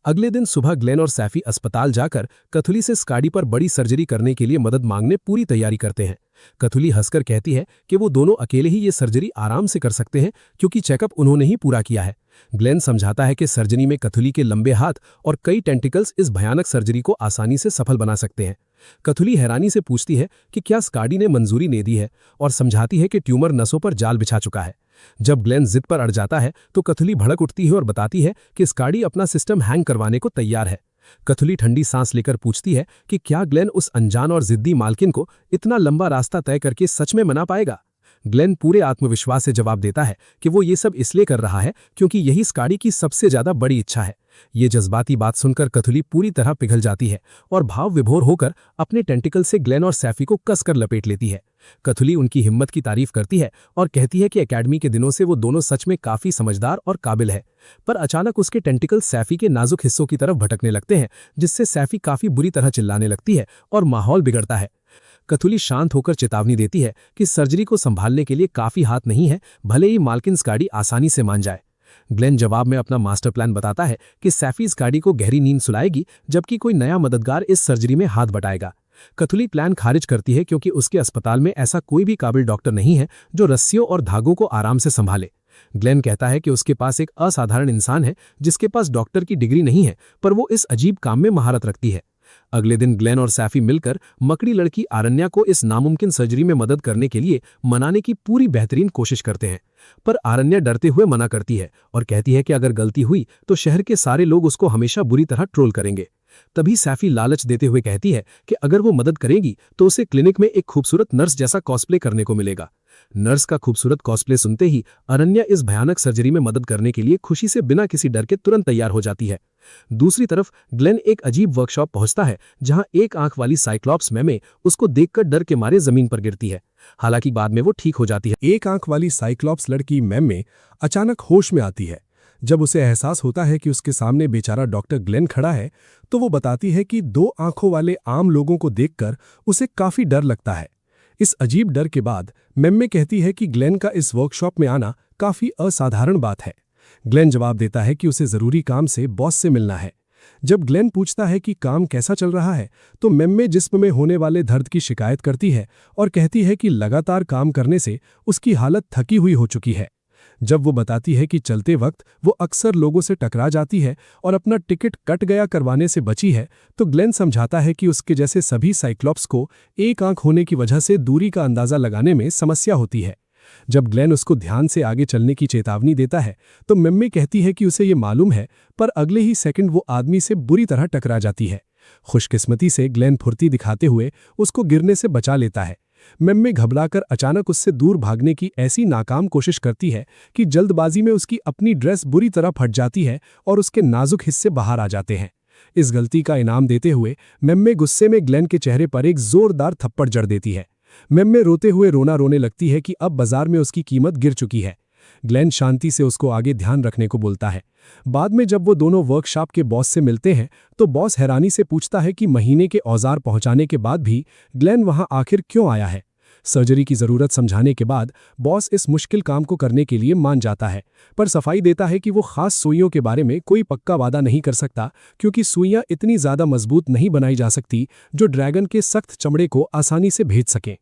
अगले दिन सुबह ग्लेन और सैफी अस्पताल जाकर कथुली से स्काडी पर बड़ी सर्जरी करने के लिए मदद मांगने पूरी तैयारी करते हैं। कथुली हंसकर कहती है कि वो दोनों अकेले ही ये सर्जरी आराम से कर सकते हैं, क्योंकि चेकअप उन्होंने ही पूरा किया है। ग्लेन समझाता है कि सर्जरी में कथुली के लंबे हाथ और कई टेंटिकल्स इस भयानक सर्जरी को आसानी से सफल बना सकते हैं। कथुली हैरानी से पूछती है कि क्या स्काडी ने मंजूरी दे दी है और समझाती है कि ट्यूमर नसों पर जाल बिछा चुका है। जब ग्लेन जिद पर अड़ जाता है तो कथुली भड़क उठती है और बताती है कि स्काडी अपना सिस्टम हैंग करवाने को तैयार है। कथुली ठंडी सांस लेकर पूछती है कि क्या ग्लेन उस अनजान और जिद्दी मालकिन को इतना लंबा रास्ता तय करके सच में मना पाएगा। ग्लेन पूरे आत्मविश्वास से जवाब देता है कि वो ये सब इसलिए कर रहा है क्योंकि यही स्काडी की सबसे ज्यादा बड़ी इच्छा है। ये जज्बाती बात सुनकर कथुली पूरी तरह पिघल जाती है और भाव विभोर होकर अपने टेंटिकल से ग्लेन और सैफी को कसकर लपेट लेती है। कथुली उनकी हिम्मत की तारीफ करती है और कहती है कि एकेडमी के दिनों से वो दोनों सच में काफी समझदार और काबिल है। पर अचानक उसके टेंटिकल सैफी के नाजुक हिस्सों की तरफ भटकने लगते हैं, जिससे सैफी काफी बुरी तरह चिल्लाने लगती है और माहौल बिगड़ता है। कथुली शांत होकर चेतावनी देती है कि सर्जरी को संभालने के लिए काफी हाथ नहीं है, भले ही मालकिन स्काडी आसानी से मान जाए। ग्लेन जवाब में अपना मास्टर प्लान बताता है कि सैफी स्काडी को गहरी नींद सुलाएगी, जबकि कोई नया मददगार इस सर्जरी में हाथ बटाएगा। कथुली प्लान खारिज करती है क्योंकि उसके अस्पताल में ऐसा कोई भी काबिल डॉक्टर नहीं है जो रस्सियों और धागों को आराम से संभाले। ग्लेन कहता है कि उसके पास एक असाधारण इंसान है जिसके पास डॉक्टर की डिग्री नहीं है, पर वो इस अजीब काम में महारत रखती है। अगले दिन ग्लेन और सैफी मिलकर मकड़ी लड़की आरण्या को इस नामुमकिन सर्जरी में मदद करने के लिए मनाने की पूरी बेहतरीन कोशिश करते हैं, पर आरण्या डरते हुए मना करती है और कहती है कि अगर गलती हुई तो शहर के सारे लोग उसको हमेशा बुरी तरह ट्रोल करेंगे। तभी सैफी लालच देते हुए कहती है कि अगर वो मदद करेगी तो उसे क्लिनिक में एक खूबसूरत नर्स जैसा कॉस्प्ले करने को मिलेगा। नर्स का खूबसूरत कॉस्प्ले सुनते ही अरण्या इस भयानक सर्जरी में मदद करने के लिए खुशी से बिना किसी डर के तुरंत तैयार हो जाती है। दूसरी तरफ ग्लेन एक अजीब वर्कशॉप पहुंचता है जहां एक आंख वाली साइक्लॉप्स मैमे उसको देखकर डर के मारे जमीन पर गिरती है। हालांकि बाद में वो ठीक हो जाती है। एक आंख वाली साइक्लॉप्स लड़की मैमे अचानक होश में आती है। जब उसे एहसास होता है कि उसके सामने बेचारा डॉक्टर ग्लेन खड़ा है, तो वो बताती है कि दो आंखों वाले आम लोगों को देखकर उसे काफी डर लगता है। इस अजीब डर के बाद मैमे कहती है कि ग्लेन का इस वर्कशॉप में आना काफी असाधारण बात है। ग्लेन जवाब देता है कि उसे जरूरी काम से बॉस से मिलना है। जब ग्लेन पूछता है कि काम कैसा चल रहा है, तो मैमे जिस्म में होने वाले दर्द की शिकायत करती है और कहती है कि लगातार काम करने से उसकी हालत थकी हुई हो चुकी है। जब वो बताती है कि चलते वक्त वो अक्सर लोगों से टकरा जाती है और अपना टिकट कट गया करवाने से बची है, तो ग्लेन समझाता है कि उसके जैसे सभी साइक्लॉप्स को एक आंख होने की वजह से दूरी का अंदाजा लगाने में समस्या होती है। जब ग्लेन उसको ध्यान से आगे चलने की चेतावनी देता है, तो मैमे कहती है कि उसे ये मालूम है, पर अगले ही सेकंड वो आदमी से बुरी तरह टकरा जाती है। खुशकिस्मती से ग्लेन फुर्ती दिखाते हुए उसको गिरने से बचा लेता है। मैमे घबराकर अचानक उससे दूर भागने की ऐसी नाकाम कोशिश करती है कि जल्दबाजी में उसकी अपनी ड्रेस बुरी तरह फट जाती है और उसके नाजुक हिस्से बाहर आ जाते हैं। इस गलती का इनाम देते हुए मैमे गुस्से में ग्लेन के चेहरे पर एक जोरदार थप्पड़ जड़ देती है। मैमे रोते हुए रोना रोने लगती है कि अब बाजार में उसकी कीमत गिर चुकी है। ग्लेन शांति से उसको आगे ध्यान रखने को बोलता है। बाद में जब वो दोनों वर्कशॉप के बॉस से मिलते हैं तो बॉस हैरानी से पूछता है कि महीने के औजार पहुंचाने के बाद भी ग्लेन वहां आखिर क्यों आया है। सर्जरी की जरूरत समझाने के बाद बॉस इस मुश्किल काम को करने के लिए मान जाता है, पर सफाई देता है कि वो खास सुइयों के बारे में कोई पक्का वादा नहीं कर सकता, क्योंकि सुइयां इतनी ज्यादा मजबूत नहीं बनाई जा सकती जो ड्रैगन के सख्त चमड़े को आसानी से भेज सकें।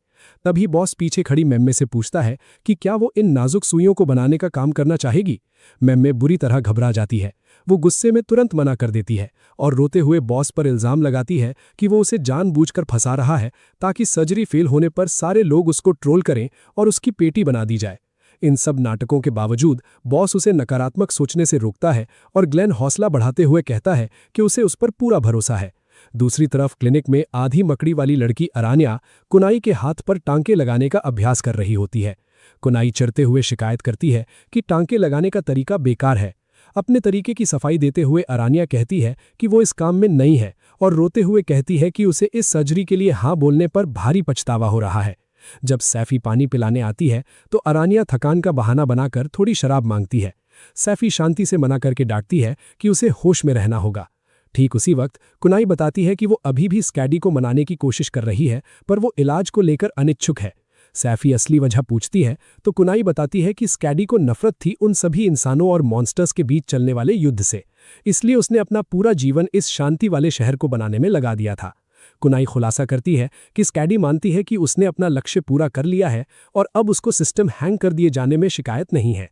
तभी बॉस पीछे खड़ी मेम्मे से पूछता है कि क्या वो इन नाजुक सुइयों को बनाने का काम करना चाहेगी। मेम्मे बुरी तरह घबरा जाती है। वो गुस्से में तुरंत मना कर देती है और रोते हुए बॉस पर इल्जाम लगाती है कि वो उसे जानबूझकर फंसा रहा है ताकि सर्जरी फेल होने पर सारे लोग उसको ट्रोल करें और उसकी पेटी बना दी जाए। इन सब नाटकों के बावजूद बॉस उसे नकारात्मक सोचने से रोकता है और ग्लेन हौसला बढ़ाते हुए कहता है कि उसे उस पर पूरा भरोसा है। दूसरी तरफ क्लिनिक में आधी मकड़ी वाली लड़की अरान्या कुनाई के हाथ पर टांके लगाने का अभ्यास कर रही होती है। कुनाई चरते हुए शिकायत करती है कि टांके लगाने का तरीका बेकार है। अपने तरीके की सफाई देते हुए अरान्या कहती है कि वो इस काम में नई है और रोते हुए कहती है कि उसे इस सर्जरी के लिए हाँ बोलने पर भारी पछतावा हो रहा है। जब सैफी पानी पिलाने आती है तो अरान्या थकान का बहाना बनाकर थोड़ी शराब मांगती है। सैफी शांति से मना करके डांटती है कि उसे होश में रहना होगा। ठीक उसी वक्त कुनाई बताती है कि वो अभी भी स्कैडी को मनाने की कोशिश कर रही है, पर वो इलाज को लेकर अनिच्छुक है। सैफी असली वजह पूछती है तो कुनाई बताती है कि स्कैडी को नफरत थी उन सभी इंसानों और मॉन्स्टर्स के बीच चलने वाले युद्ध से, इसलिए उसने अपना पूरा जीवन इस शांति वाले शहर को बनाने में लगा दिया था। कुनाई खुलासा करती है कि स्कैडी मानती है कि उसने अपना लक्ष्य पूरा कर लिया है और अब उसको सिस्टम हैंग कर दिए जाने में शिकायत नहीं है।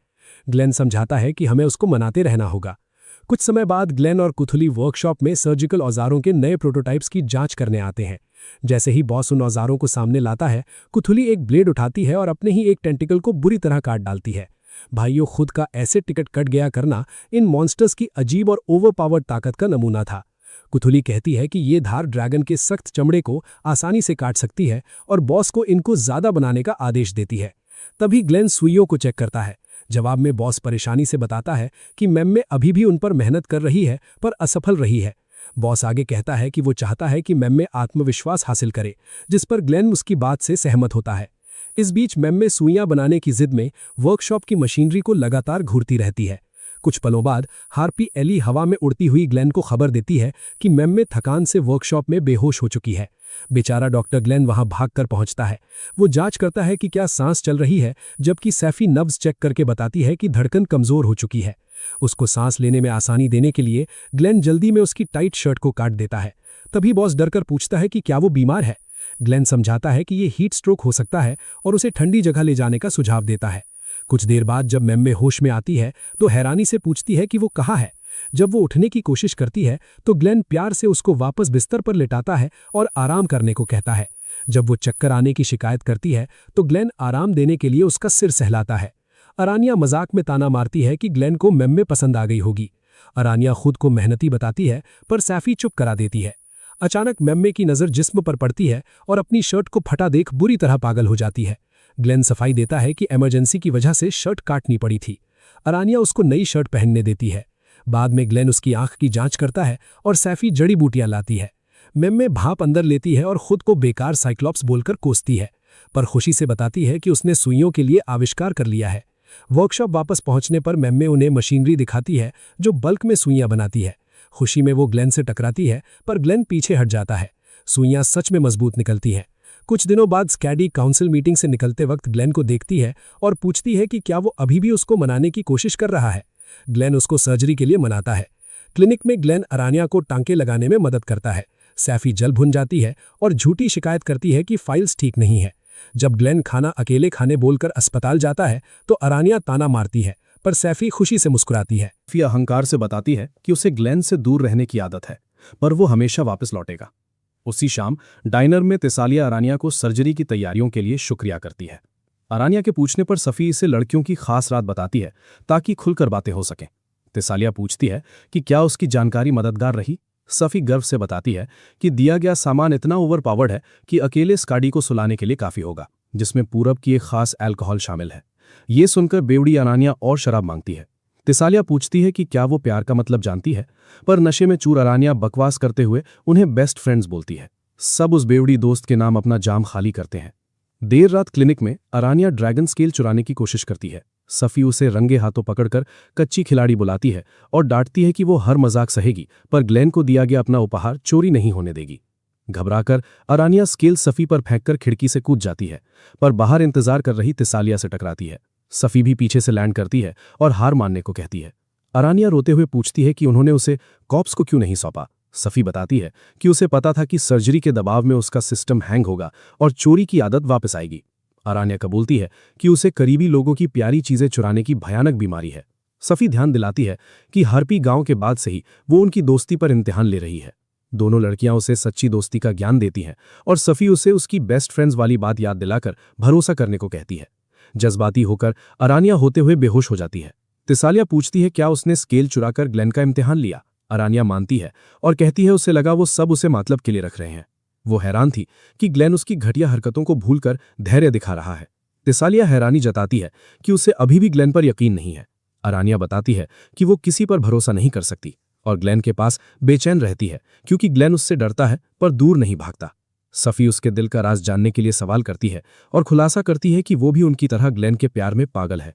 ग्लेन समझाता है कि हमें उसको मनाते रहना होगा। कुछ समय बाद ग्लेन और कुथुली वर्कशॉप में सर्जिकल औजारों के नए प्रोटोटाइप्स की जांच करने आते हैं। जैसे ही बॉस उन औजारों को सामने लाता है, कुथुली एक ब्लेड उठाती है और अपने ही एक टेंटिकल को बुरी तरह काट डालती है। भाइयों, खुद का ऐसे टिकट कट गया करना इन मॉन्स्टर्स की अजीब और ओवरपावर्ड ताकत का नमूना था। कुथुली कहती है कि ये धार ड्रैगन के सख्त चमड़े को आसानी से काट सकती है और बॉस को इनको ज्यादा बनाने का आदेश देती है। तभी ग्लेन सुइयों को चेक करता है। जवाब में बॉस परेशानी से बताता है कि मेम्मे अभी भी उन पर मेहनत कर रही है, पर असफल रही है। बॉस आगे कहता है कि वो चाहता है कि मेम्मे आत्मविश्वास हासिल करे, जिस पर ग्लेन उसकी बात से सहमत होता है। इस बीच मेम्मे सुइयां बनाने की जिद में वर्कशॉप की मशीनरी को लगातार घूरती रहती है। कुछ पलों बाद हार्पी एली हवा में उड़ती हुई ग्लेन को खबर देती है कि मेम्मे थकान से वर्कशॉप में बेहोश हो चुकी है। बेचारा डॉक्टर ग्लेन वहां भागकर पहुंचता है। वो जांच करता है कि क्या सांस चल रही है, जबकि सैफी नब्ज चेक करके बताती है कि धड़कन कमजोर हो चुकी है। उसको सांस लेने में आसानी देने के लिए ग्लेन जल्दी में उसकी टाइट शर्ट को काट देता है। तभी बॉस डरकर पूछता है कि क्या वो बीमार है। ग्लेन समझाता है कि ये हीट स्ट्रोक हो सकता है और उसे ठंडी जगह ले जाने का सुझाव देता है। कुछ देर बाद जब मेम्मे होश में आती है तो हैरानी से पूछती है कि वो कहाँ है। जब वो उठने की कोशिश करती है तो ग्लेन प्यार से उसको वापस बिस्तर पर लेटाता है और आराम करने को कहता है। जब वो चक्कर आने की शिकायत करती है तो ग्लेन आराम देने के लिए उसका सिर सहलाता है। अरानिया मजाक में ताना मारती है कि ग्लेन को मेम्मे पसंद आ गई होगी। अरानिया खुद को मेहनती बताती है, पर सैफी चुप करा देती है। अचानक मेम्मे की नज़र जिस्म पर पड़ती है और अपनी शर्ट को फटा देख बुरी तरह पागल हो जाती है। ग्लेन सफाई देता है कि इमरजेंसी की वजह से शर्ट काटनी पड़ी थी। अरानिया उसको नई शर्ट पहनने देती है। बाद में ग्लेन उसकी आंख की जांच करता है और सैफी जड़ी बूटियां लाती है। मेम्मे भाप अंदर लेती है और खुद को बेकार साइक्लॉप्स बोलकर कोसती है, पर खुशी से बताती है कि उसने सुइयों के लिए आविष्कार कर लिया है। वर्कशॉप वापस पहुंचने पर मेम्मे उन्हें मशीनरी दिखाती है जो बल्क में सुइयां बनाती है। खुशी में वो ग्लेन से टकराती है, पर ग्लेन पीछे हट जाता है। सुइयां सच में मजबूत निकलती हैं। कुछ दिनों बाद स्कैडी काउंसिल मीटिंग से निकलते वक्त ग्लेन को देखती है और पूछती है कि क्या वो अभी भी उसको मनाने की कोशिश कर रहा है। ग्लेन उसको सर्जरी के लिए मनाता है। क्लिनिक में ग्लेन अरानिया को टांके लगाने में मदद करता है। सैफी जल भुन जाती है और झूठी शिकायत करती है कि फाइल्स ठीक नहीं है। जब ग्लेन खाना अकेले खाने बोलकर अस्पताल जाता है तो अरानिया ताना मारती है, पर सैफी खुशी से मुस्कुराती है। सैफी अहंकार से बताती है कि उसे ग्लेन से दूर रहने की आदत है, पर वो हमेशा वापस लौटेगा। उसी शाम डाइनर में तेसालिया अरानिया को सर्जरी की तैयारियों के लिए शुक्रिया करती है। अरानिया के पूछने पर सफ़ी इसे लड़कियों की खास रात बताती है ताकि खुलकर बातें हो सकें। तेसालिया पूछती है कि क्या उसकी जानकारी मददगार रही। सफ़ी गर्व से बताती है कि दिया गया सामान इतना ओवरपावर्ड है कि अकेले स्काडी को सुलाने के लिए काफ़ी होगा, जिसमें पूरब की एक खास अल्कोहल शामिल है। ये सुनकर बेवड़ी अरानिया और शराब मांगती है। तेसालिया पूछती है कि क्या वो प्यार का मतलब जानती है, पर नशे में चूर अरानिया बकवास करते हुए उन्हें बेस्ट फ्रेंड्स बोलती है। सब उस बेवड़ी दोस्त के नाम अपना जाम खाली करते हैं। देर रात क्लिनिक में अरानिया ड्रैगन स्केल चुराने की कोशिश करती है। सफ़ी उसे रंगे हाथों पकड़कर कच्ची खिलाड़ी बुलाती है और डांटती है कि वो हर मजाक सहेगी पर ग्लेन को दिया गया अपना उपहार चोरी नहीं होने देगी। घबराकर अरानिया स्केल सफ़ी पर फेंककर खिड़की से कूद जाती है, पर बाहर इंतजार कर रही तिसालिया से टकराती है। सफ़ी भी पीछे से लैंड करती है और हार मानने को कहती है। अरानिया रोते हुए पूछती है कि उन्होंने उसे कॉप्स को क्यों नहीं सौंपा। सफ़ी बताती है कि उसे पता था कि सर्जरी के दबाव में उसका सिस्टम हैंग होगा और चोरी की आदत वापस आएगी। अरानिया कबूलती है कि उसे करीबी लोगों की प्यारी चीजें चुराने की भयानक बीमारी है। सफ़ी ध्यान दिलाती है कि हर्पी गांव के बाद से ही वो उनकी दोस्ती पर इम्तिहान ले रही है। दोनों लड़कियां उसे सच्ची दोस्ती का ज्ञान देती हैं और सफ़ी उसे उसकी बेस्ट फ्रेंड्स वाली बात याद दिलाकर भरोसा करने को कहती है। जज्बाती होकर अरानिया होते हुए बेहोश हो जाती है। तिसालिया पूछती है क्या उसने स्केल चुराकर ग्लेन का इम्तिहान लिया। अरानिया मानती है और कहती है उसे लगा वो सब उसे मतलब के लिए रख रहे हैं। वो हैरान थी कि ग्लेन उसकी घटिया हरकतों को भूलकर धैर्य दिखा रहा है। तिसालिया हैरानी जताती है कि उसे अभी भी ग्लेन पर यकीन नहीं है। अरानिया बताती है कि वो किसी पर भरोसा नहीं कर सकती और ग्लेन के पास बेचैन रहती है क्योंकि ग्लेन उससे डरता है पर दूर नहीं भागता। सफ़ी उसके दिल का राज जानने के लिए सवाल करती है और खुलासा करती है कि वो भी उनकी तरह ग्लेन के प्यार में पागल है।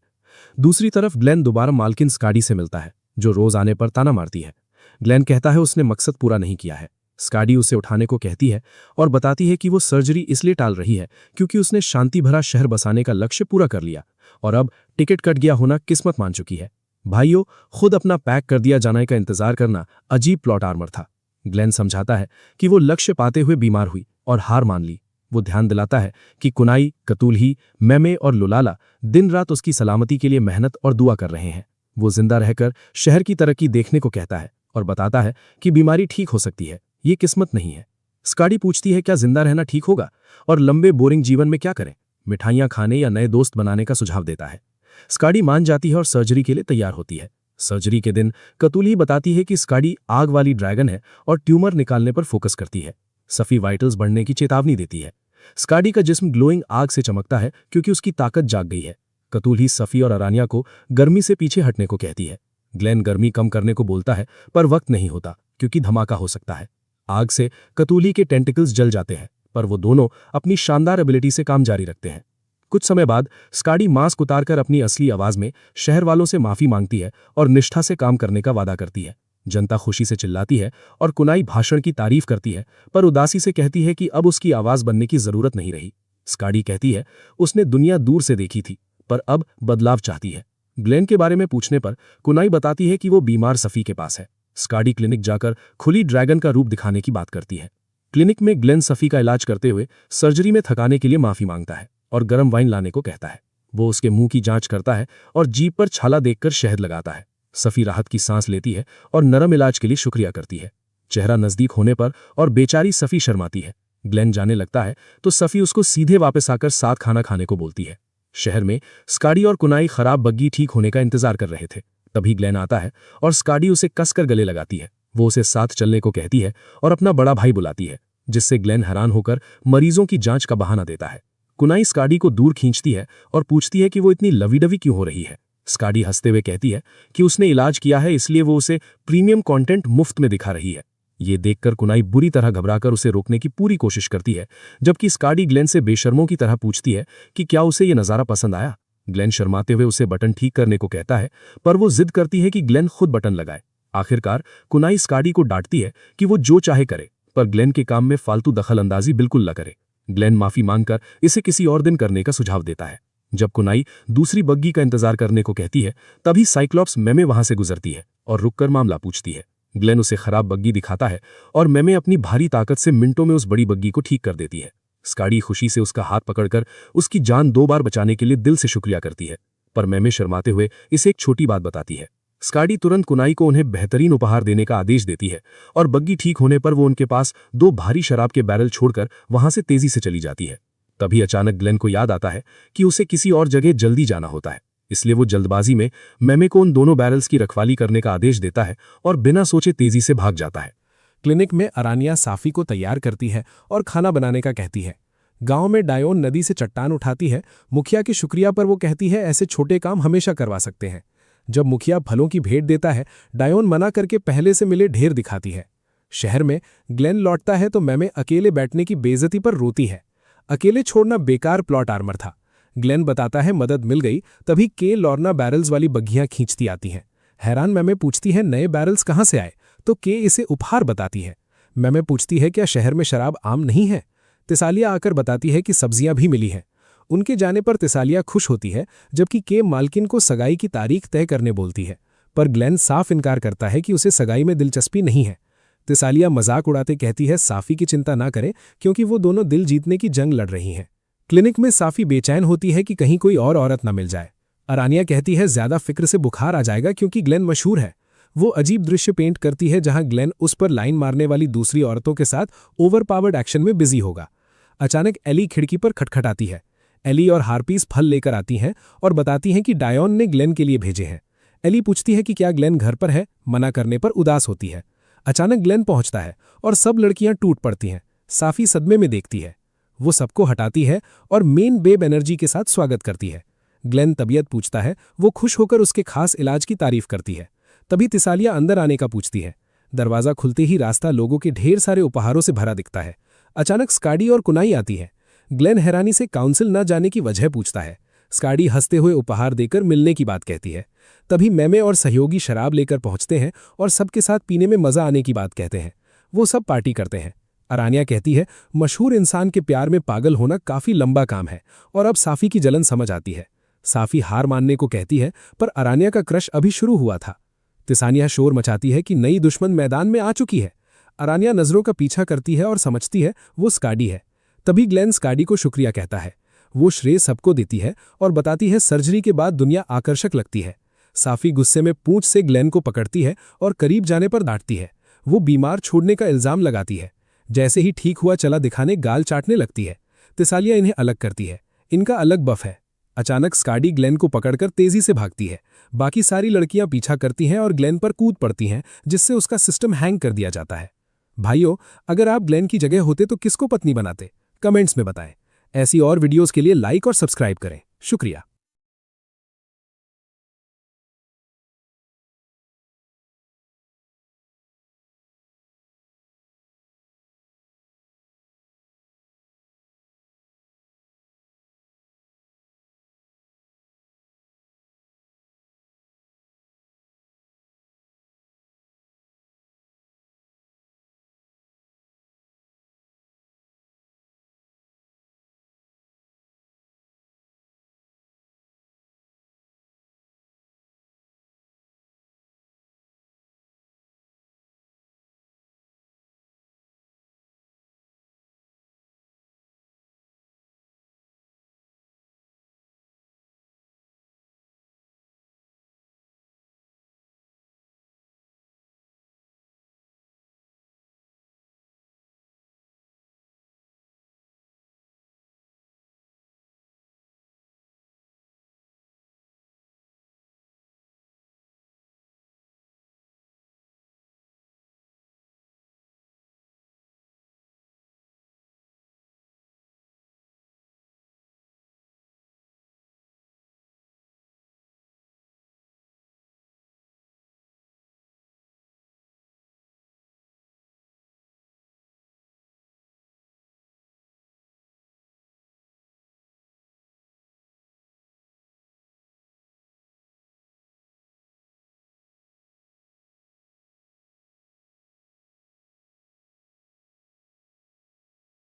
दूसरी तरफ ग्लेन दोबारा मालकिन स्काडी से मिलता है जो रोज आने पर ताना मारती है। ग्लेन कहता है उसने मकसद पूरा नहीं किया है। स्काडी उसे उठाने को कहती है और बताती है कि वो सर्जरी इसलिए टाल रही है क्योंकि उसने शांति भरा शहर बसाने का लक्ष्य पूरा कर लिया और अब टिकट कट गया होना किस्मत मान चुकी है। भाइयों, खुद अपना पैक कर दिया जाने का इंतजार करना अजीब प्लॉट आर्मर था। ग्लेन समझाता है कि वो लक्ष्य पाते हुए बीमार हुई और हार मान ली। वो ध्यान दिलाता है कि कुनाई, कतूलही, मेमे और लुलाला दिन रात उसकी सलामती के लिए मेहनत और दुआ कर रहे हैं। वो जिंदा रहकर शहर की तरक्की देखने को कहता है और बताता है कि बीमारी ठीक हो सकती है, ये किस्मत नहीं है। स्काडी पूछती है क्या जिंदा रहना ठीक होगा और लंबे बोरिंग जीवन में क्या करें, मिठाइयां खाने या नए दोस्त बनाने का सुझाव देता है। स्काडी मान जाती है और सर्जरी के लिए तैयार होती है। सर्जरी के दिन कतूली बताती है कि स्काडी आग वाली ड्रैगन है और ट्यूमर निकालने पर फोकस करती है। सफ़ी वाइटल्स बढ़ने की चेतावनी देती है। स्काडी का जिस्म ग्लोइंग आग से चमकता है क्योंकि उसकी ताकत जाग गई है। कतूली सफ़ी और अरानिया को गर्मी से पीछे हटने को कहती है। ग्लेन गर्मी कम करने को बोलता है पर वक्त नहीं होता क्योंकि धमाका हो सकता है। आग से कतूली के टेंटिकल्स जल जाते हैं पर वो दोनों अपनी शानदार एबिलिटी से काम जारी रखते हैं। कुछ समय बाद स्काडी मास्क उतारकर अपनी असली आवाज में शहर वालों से माफी मांगती है और निष्ठा से काम करने का वादा करती है। जनता खुशी से चिल्लाती है और कुनाई भाषण की तारीफ करती है पर उदासी से कहती है कि अब उसकी आवाज बनने की जरूरत नहीं रही। स्काडी कहती है उसने दुनिया दूर से देखी थी पर अब बदलाव चाहती है। ग्लेन के बारे में पूछने पर कुनाई बताती है कि वो बीमार सफ़ी के पास है। स्काडी क्लिनिक जाकर खुली ड्रैगन का रूप दिखाने की बात करती है। क्लिनिक में ग्लेन सफ़ी का इलाज करते हुए सर्जरी में थकाने के लिए माफी मांगता है और गर्म वाइन लाने को कहता है। वो उसके मुंह की जांच करता है और जीभ पर छाला देखकर शहद लगाता है। सफ़ी राहत की सांस लेती है और नरम इलाज के लिए शुक्रिया करती है। चेहरा नजदीक होने पर और बेचारी सफ़ी शर्माती है। ग्लेन जाने लगता है तो सफ़ी उसको सीधे वापस आकर साथ खाना खाने को बोलती है। शहर में स्काडी और कुनाई खराब बग्गी ठीक होने का इंतजार कर रहे थे। तभी ग्लेन आता है और स्काडी उसे कसकर गले लगाती है। वो उसे साथ चलने को कहती है और अपना बड़ा भाई बुलाती है, जिससे ग्लेन हैरान होकर मरीजों की जांच का बहाना देता है। कुनाई स्काडी को दूर खींचती है और पूछती है कि वो इतनी लवी-डवी क्यों हो रही है। स्काडी हंसते हुए कहती है कि उसने इलाज किया है इसलिए वो उसे प्रीमियम कंटेंट मुफ्त में दिखा रही है। ये देखकर कुनाई बुरी तरह घबराकर उसे रोकने की पूरी कोशिश करती है, जबकि स्काडी ग्लेन से बेशर्मों की तरह पूछती है कि क्या उसे ये नज़ारा पसंद आया। ग्लेन शर्माते हुए उसे बटन ठीक करने को कहता है पर वो जिद करती है कि ग्लेन खुद बटन लगाए। आखिरकार कुनाई स्काडी को डांटती है कि वो जो चाहे करे पर ग्लेन के काम में फालतू दखल अंदाजी बिल्कुल न करे। ग्लेन माफी मांगकर इसे किसी और दिन करने का सुझाव देता है। जब कुनाई दूसरी बग्गी का इंतजार करने को कहती है तभी साइक्लॉप्स मेमे वहां से गुजरती है और रुककर मामला पूछती है। ग्लेन उसे खराब बग्गी दिखाता है और मेमे अपनी भारी ताकत से मिनटों में उस बड़ी बग्गी को ठीक कर देती है। स्काडी खुशी से उसका हाथ पकड़कर उसकी जान 2 बार बचाने के लिए दिल से शुक्रिया करती है, पर मेमे शर्माते हुए इसे एक छोटी बात बताती है। स्काडी तुरंत कुनाई को उन्हें बेहतरीन उपहार देने का आदेश देती है और बग्गी ठीक होने पर वो उनके पास 2 भारी शराब के बैरल छोड़कर वहां से तेजी से चली जाती है। तभी अचानक ग्लेन को याद आता है कि उसे किसी और जगह जल्दी जाना होता है, इसलिए वो जल्दबाजी में मेमे को उन दोनों बैरल्स की रखवाली करने का आदेश देता है और बिना सोचे तेजी से भाग जाता है। क्लिनिक में अरानिया साफी को तैयार करती है और खाना बनाने का कहती है। गांव में डायोन नदी से चट्टान उठाती है। मुखिया की शुक्रिया पर वो कहती है ऐसे छोटे काम हमेशा करवा सकते हैं। जब मुखिया फलों की भेंट देता है, डायोन मना करके पहले से मिले ढेर दिखाती है। शहर में ग्लेन लौटता है तो मेमे अकेले बैठने की बेइज्जती पर रोती है। अकेले छोड़ना बेकार प्लॉट आर्मर था। ग्लेन बताता है मदद मिल गई, तभी के लॉर्ना बैरल्स वाली बग्घियां खींचती आती हैं। हैरान मैमे पूछती है नए बैरल्स कहाँ से आए, तो के इसे उपहार बताती है। मैमे पूछती है क्या शहर में शराब आम नहीं है। तिसालिया आकर बताती है कि सब्जियां भी मिली हैं। उनके जाने पर तिसालिया खुश होती है, जबकि के मालकिन को सगाई की तारीख तय करने बोलती है, पर ग्लेन साफ इनकार करता है कि उसे सगाई में दिलचस्पी नहीं है। तिसालिया मजाक उड़ाते कहती है साफी की चिंता ना करें, क्योंकि वो दोनों दिल जीतने की जंग लड़ रही हैं। क्लिनिक में साफी बेचैन होती है कि कहीं कोई और औरत ना मिल जाए। अरानिया कहती है ज्यादा फिक्र से बुखार आ जाएगा क्योंकि ग्लेन मशहूर है। वो अजीब दृश्य पेंट करती है जहां ग्लेन उस पर लाइन मारने वाली दूसरी औरतों के साथ ओवरपावर्ड एक्शन में बिजी होगा। अचानक एली खिड़की पर खटखटाती है। एली और हार्पीस फल लेकर आती हैं और बताती हैं कि डायोन ने ग्लेन के लिए भेजे हैं। एली पूछती है कि क्या ग्लेन घर पर है, मना करने पर उदास होती है। अचानक ग्लेन पहुंचता है और सब लड़कियां टूट पड़ती हैं। साफी सदमे में देखती है। वो सबको हटाती है और मेन बेब एनर्जी के साथ स्वागत करती है। ग्लेन तबीयत पूछता है, वो खुश होकर उसके खास इलाज की तारीफ करती है। तभी तिसालिया अंदर आने का पूछती है। दरवाजा खुलते ही रास्ता लोगों के ढेर सारे उपहारों से भरा दिखता है। अचानक स्काडी और कुनाई आती है। ग्लेन हैरानी से काउंसिल न जाने की वजह पूछता है। स्काडी हंसते हुए उपहार देकर मिलने की बात कहती है। तभी मैमे और सहयोगी शराब लेकर पहुंचते हैं और सबके साथ पीने में मजा आने की बात कहते हैं। वो सब पार्टी करते हैं। अरानिया कहती है मशहूर इंसान के प्यार में पागल होना काफी लंबा काम है और अब साफी की जलन समझ आती है। साफी हार मानने को कहती है, पर अरानिया का क्रश अभी शुरू हुआ था। तिसानिया शोर मचाती है कि नई दुश्मन मैदान में आ चुकी है। अरानिया नजरों का पीछा करती है और समझती है वो स्काडी है। तभी ग्लेन स्काडी को शुक्रिया कहता है। वो श्रेय सबको देती है और बताती है सर्जरी के बाद दुनिया आकर्षक लगती है। साफी गुस्से में पूंछ से ग्लेन को पकड़ती है और करीब जाने पर डांटती है। वो बीमार छोड़ने का इल्जाम लगाती है। जैसे ही ठीक हुआ चला दिखाने गाल चाटने लगती है। तिसालिया इन्हें अलग करती है। इनका अलग बफ है। अचानक स्काडी ग्लेन को पकड़कर तेजी से भागती है। बाकी सारी लड़कियां पीछा करती हैं और ग्लेन पर कूद पड़ती हैं, जिससे उसका सिस्टम हैंग कर दिया जाता है। भाइयों, अगर आप ग्लेन की जगह होते तो किसको पत्नी बनाते? कमेंट्स में बताएं। ऐसी और वीडियोस के लिए लाइक और सब्सक्राइब करें। शुक्रिया।